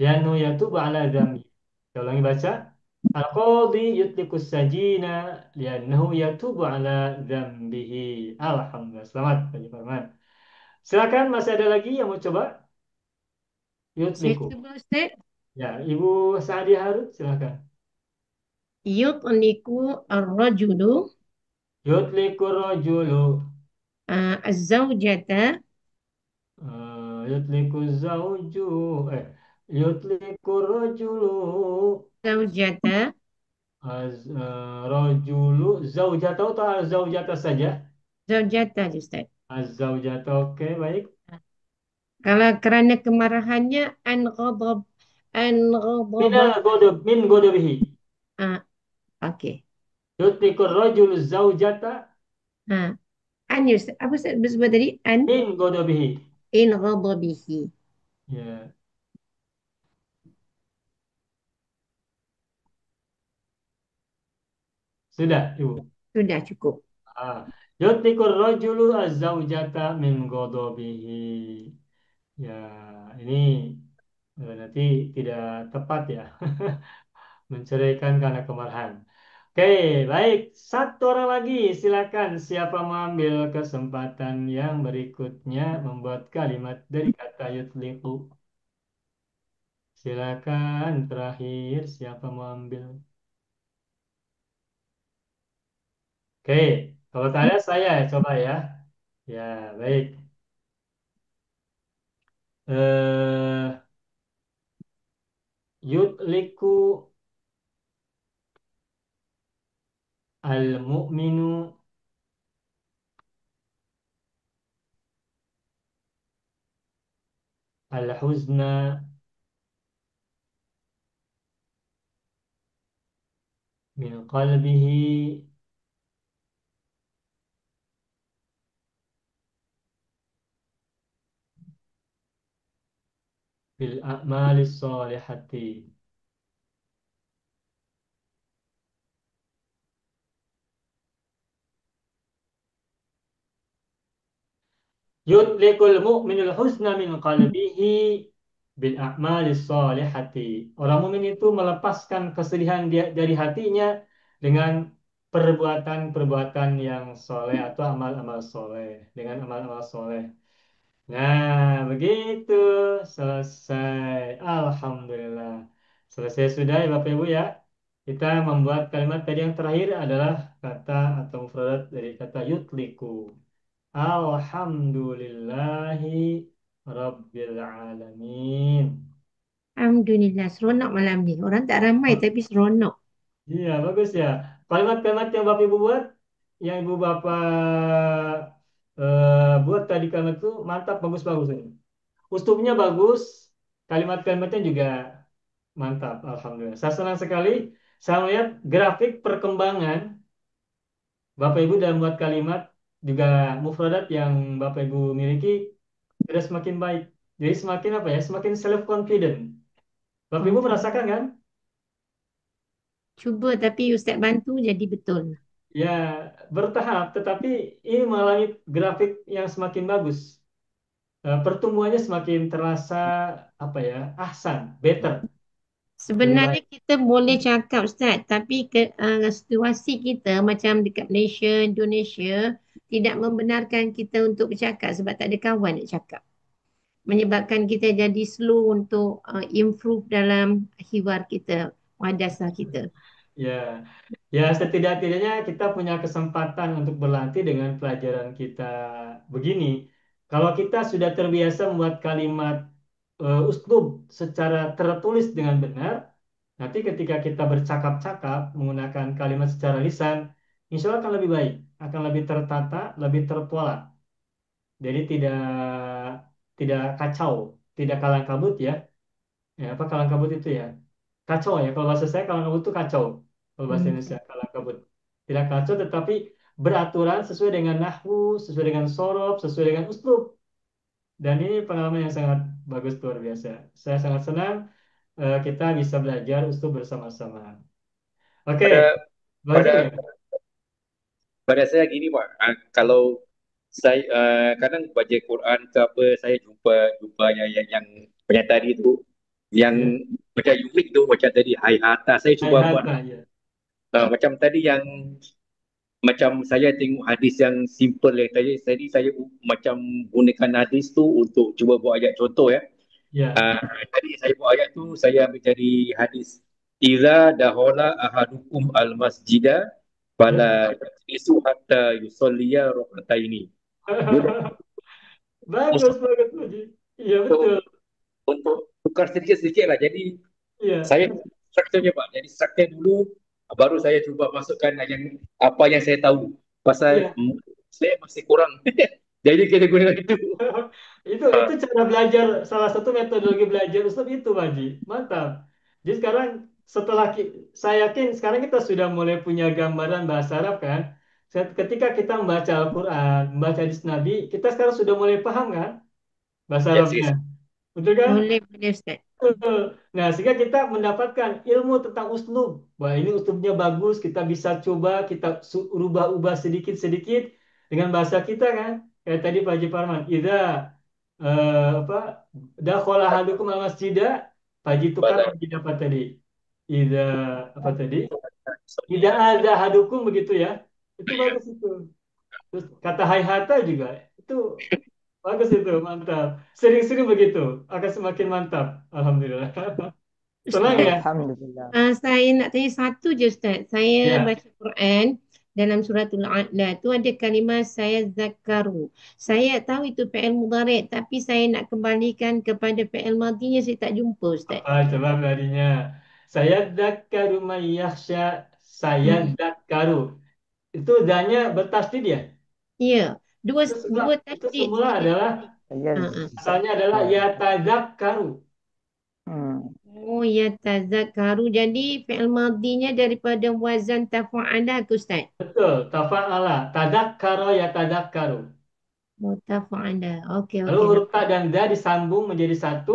Liannahu yatubu ala dzambi. Saya ulangi baca. Al-qadhi yutliqu sajina liannahu yatubu ala dzambihi. Alhamdulillah. Selamat, Pak Haji Farman. Silakan, masih ada lagi yang mau coba? Saya Yutliku. cuba Ustaz. Ya, Ibu Sa'di Harun, silakan. Yutliku ar-rajulu Yutliku rajulu. az-zawjata Yutliku zauju. Eh, Yutliku rajulu. zawjata Rajulu. Zaujata atau zaujata saja? zawjata Ustaz. Az-zaujata, oke, baik. Kalau kerana kemarahannya an ghadaba. Min godobihi. Ah, okey. Yutliku rajulu zaujata Ha. An Ustaz. Apa Ustaz sebut tadi? An min godobihi. in ghadabihi. Ya, sudah, Ibu. Sudah cukup. Ah. Yutikur rajulu az-zaujata min ghadabihi. Ya, ini nanti tidak tepat ya. Menceraikan karena kemarahan. Oke, baik. Satu orang lagi, silakan. Siapa mengambil kesempatan yang berikutnya membuat kalimat dari kata yutliqu. Silakan terakhir siapa mau ambil. Oke, kalau tak ada saya coba ya. Ya, baik. Eh, yutliku al-mu'minu al-huzna min qalbihi bil a'malis salihati. Yutlikul mu'minul husna min qalbihi bil a'malis salihati. Orang mukmin itu melepaskan kesedihan dia dari hatinya dengan perbuatan-perbuatan yang soleh atau amal-amal soleh. Dengan amal-amal soleh. Nah, begitu. Selesai. Alhamdulillah. Selesai sudah ya Bapak Ibu ya. Kita membuat kalimat tadi yang terakhir adalah kata atau mufradat dari kata yutliku. Alhamdulillahi Rabbil Alamin. Alhamdulillah, seronok malam ni. Orang tak ramai tapi seronok. Iya, bagus ya. Kalimat-kalimat yang Bapak Ibu buat, yang Ibu Bapak buat tadi kalimat itu mantap, bagus-bagus ini. Uslubnya bagus, kalimat-kalimatnya juga mantap. Alhamdulillah. Saya senang sekali. Saya melihat grafik perkembangan Bapak Ibu dalam buat kalimat juga mufradat yang Bapak Ibu miliki sudah semakin baik. Jadi semakin apa ya? Semakin self confident. Bapak Ibu merasakan kan? Cuba tapi Ustaz bantu jadi betul. Ya, bertahap, tetapi ini mengalami grafik yang semakin bagus. Pertumbuhannya semakin terasa apa ya? Ahsan, better, lebih Sebenarnya baik. kita boleh cakap Ustaz, tapi situasi kita macam dekat Malaysia, Indonesia tidak membenarkan kita untuk bercakap sebab tak ada kawan nak cakap. Menyebabkan kita jadi slow untuk improve dalam hiwar kita, muhadasah kita. Ya, ya setidak-tidaknya kita punya kesempatan untuk berlatih dengan pelajaran kita begini. Kalau kita sudah terbiasa membuat kalimat uslub secara tertulis dengan benar, nanti ketika kita bercakap-cakap menggunakan kalimat secara lisan, insya Allah akan lebih baik, akan lebih tertata, lebih terpola. Jadi tidak kacau, tidak kalang kabut ya. Ya, apa kalang kabut itu ya? Kacau ya. Kalau bahasa saya kalang kabut itu kacau. Kalau bahasa Indonesia kalang kabut. Tidak kacau tetapi beraturan sesuai dengan nahwu, sesuai dengan sorof, sesuai dengan uslub. Dan ini pengalaman yang sangat bagus luar biasa. Saya sangat senang kita bisa belajar uslub bersama-sama. Oke, Pada belajar pada ya? pada saya gini Pak, kalau saya kadang baca Quran ke apa, saya jumpa yang banyak tadi itu yang Ya. macam unik tu, macam tadi hai hata, saya Hai cuba buat hata ya. macam tadi yang macam saya tengok hadis yang simple yang tadi saya macam gunakan hadis tu untuk cuba buat ayat contoh ya. Ya. Tadi saya buat ayat tu saya ambil dari hadis Iza dahola ahadukum al-masjida Ya. fala isu hatta yusolliya ini. Dia Bagus, bagus, Puji. Iya, betul. untuk tukar sedikit-sedikit lah. Jadi Iya, saya strukturnya Pak. Jadi struktur dulu baru saya cuba masukkan yang apa yang saya tahu. Pasal iya. saya masih kurang. Jadi kita guna itu. Itu cara belajar, salah satu metodologi belajar Ustaz itu, Pak Haji. Mantap. Jadi sekarang setelah saya yakin sekarang kita sudah mulai punya gambaran bahasa Arab kan. Ketika kita membaca Al-Quran, membaca hadis Nabi, kita sekarang sudah mulai paham kan bahasa Yes, Arabnya. yes. Betul kan? Boleh Ustaz. Betul. Nah, sehingga kita mendapatkan ilmu tentang uslub. Wah, ini uslubnya bagus, kita bisa coba, kita rubah-ubah sedikit-sedikit dengan bahasa kita kan. Kayak tadi Pak Haji Parman, apa dakhala ahadukum al masjidah, Pak Haji tukar Pada menjadi apa tadi? Idza apa tadi? Idza ada ahadukum begitu ya. Itu bagus itu. Terus kata hayhata juga itu bagus itu, mantap. Sering-sering begitu akan semakin mantap. Alhamdulillah. Senang Ustaz, ya? Alhamdulillah. saya nak tanya satu je Ustaz. Saya Ya, baca Quran dalam suratul A'la tu ada kalimah saya zakaru. Saya tahu itu fi'il mudhari' tapi saya nak kembalikan kepada fi'il madinya saya tak jumpa Ustaz. apa coba tadinya? Saya dzakaru may yakhsha, saya Hmm. dzakaru. Itu danya bertasdid ya? Ya, dua Itu semula, dua itu tasdid semula saya. adalah Saya Ha, ha. asalnya adalah zakar. yatadzakkaru. Hmm. Oh ya tazakkaru. Jadi fi'il madinya daripada wazan tafa'ala ke Ustaz? Betul, tafa'ala, tadakkara yatadakkaru. Oh tafa'ala. Okey Lalu okey huruf ta dapat. dan da disambung menjadi satu,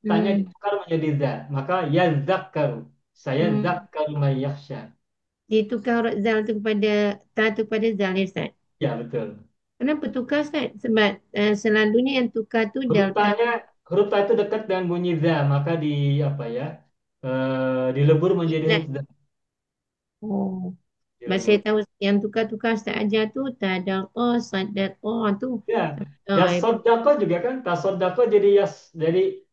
tanya Hmm. ditukar menjadi za. Maka yazakkaru. Saya Hmm. zakkaru may yakhsha. Ditukar huruf zal tu kepada ta tu kepada zal ya Ustaz. Ya, betul. Kenapa tukar Ustaz? Sebab selalunya yang tukar tu Huruf delta. ta-nya, huruf ta itu dekat dengan bunyi za, maka di apa ya? Dilebur menjadi Izat. huruf za. Oh. Sebab saya Dilebur. tahu yang tukar-tukar Ustaz ajar tu tadaqa, sadaqa tu. Ya, ya Ah, sodako juga kan? Tasodako jadi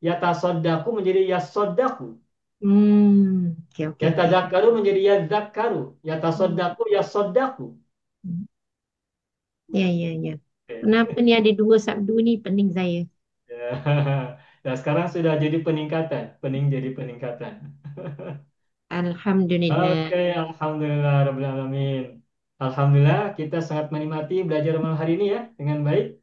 ya tasodaku menjadi ya sodaku. Okey okey Ya okey. tadakaru menjadi ya zakaru. Ya Hmm. tasodaku ya sodaku. Ya ya ya. Kenapa ni ada 2 sabdu ni pening saya. Ya. Dan sekarang sudah jadi peningkatan, pening jadi peningkatan. Alhamdulillah. Oke, alhamdulillah rabbil alamin. Alhamdulillah kita sangat menikmati belajar malam hari ini ya dengan baik.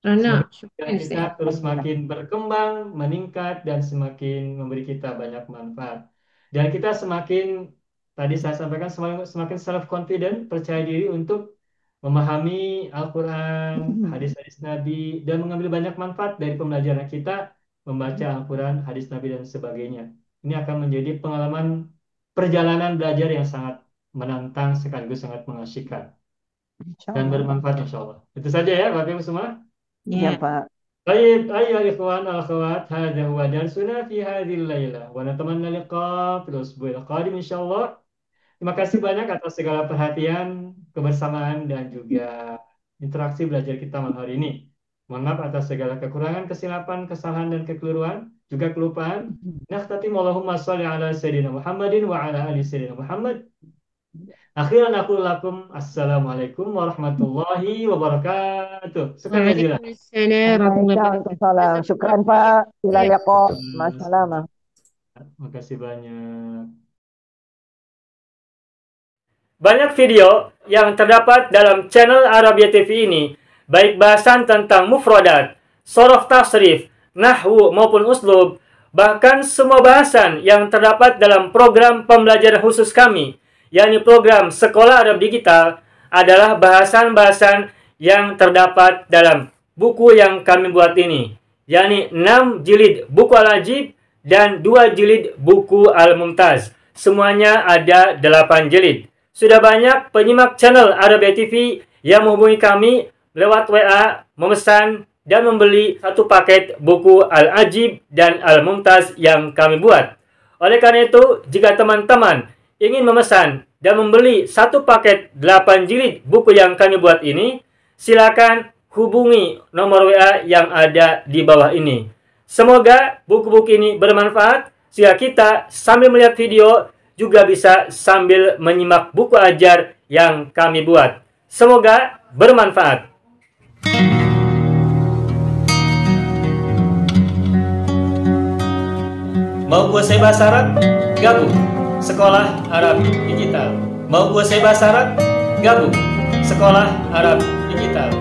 Rana, Semoga syukran kita Ustaz. terus semakin berkembang, meningkat, dan semakin memberi kita banyak manfaat. Dan kita semakin, tadi saya sampaikan, semakin self-confident, percaya diri untuk memahami Al-Quran, hadis-hadis Nabi, dan mengambil banyak manfaat dari pembelajaran kita, membaca Al-Quran, hadis Nabi, dan sebagainya. Ini akan menjadi pengalaman perjalanan belajar yang sangat menantang, sekaligus sangat mengasyikan, dan bermanfaat insya Allah. Itu saja ya Bapak Ibu semua. Ya Ya. Pak. طيب أيها الإخوان والأخوات هذا هو درسنا في هذه الليلة ونتمنى اللقاء في الأسبوع القادم إن شاء الله. Terima kasih banyak atas segala perhatian, kebersamaan, dan juga interaksi belajar kita malam hari ini. Mohon maaf atas segala kekurangan, kesilapan, kesalahan, dan kekeliruan, juga kelupaan. Nakhtatim Allahumma sholli ala Sayyidina Muhammadin wa ala ali Sayyidina Muhammad. Akhiran aku lakum assalamualaikum warahmatullahi wabarakatuh. Syukran jazilan. Waalaikumsalam warahmatullahi wabarakatuh. Waalaikumsalam. Syukran Pak. Ila liqa. Masalamah. Terima kasih banyak. Banyak video yang terdapat dalam channel Arabia TV ini, baik bahasan tentang mufradat, sorof tasrif, nahwu maupun uslub, bahkan semua bahasan yang terdapat dalam program pembelajaran khusus kami, yakni program Sekolah Arab Digital, adalah bahasan-bahasan yang terdapat dalam buku yang kami buat ini, yakni 6 jilid buku Al-Ajib dan 2 jilid buku Al-Mumtaz. Semuanya ada 8 jilid. Sudah banyak penyimak channel Arabia TV yang menghubungi kami lewat WA, memesan dan membeli 1 paket buku Al-Ajib dan Al-Mumtaz yang kami buat. Oleh karena itu, jika teman-teman ingin memesan dan membeli 1 paket 8 jilid buku yang kami buat ini, silakan hubungi nomor WA yang ada di bawah ini. Semoga buku-buku ini bermanfaat sehingga kita sambil melihat video juga bisa sambil menyimak buku ajar yang kami buat. Semoga bermanfaat. Mau kuasai bahasa Arab? Gabung Sekolah Arab Digital. Mau kuasai bahasa Arab? Gabung Sekolah Arab Digital.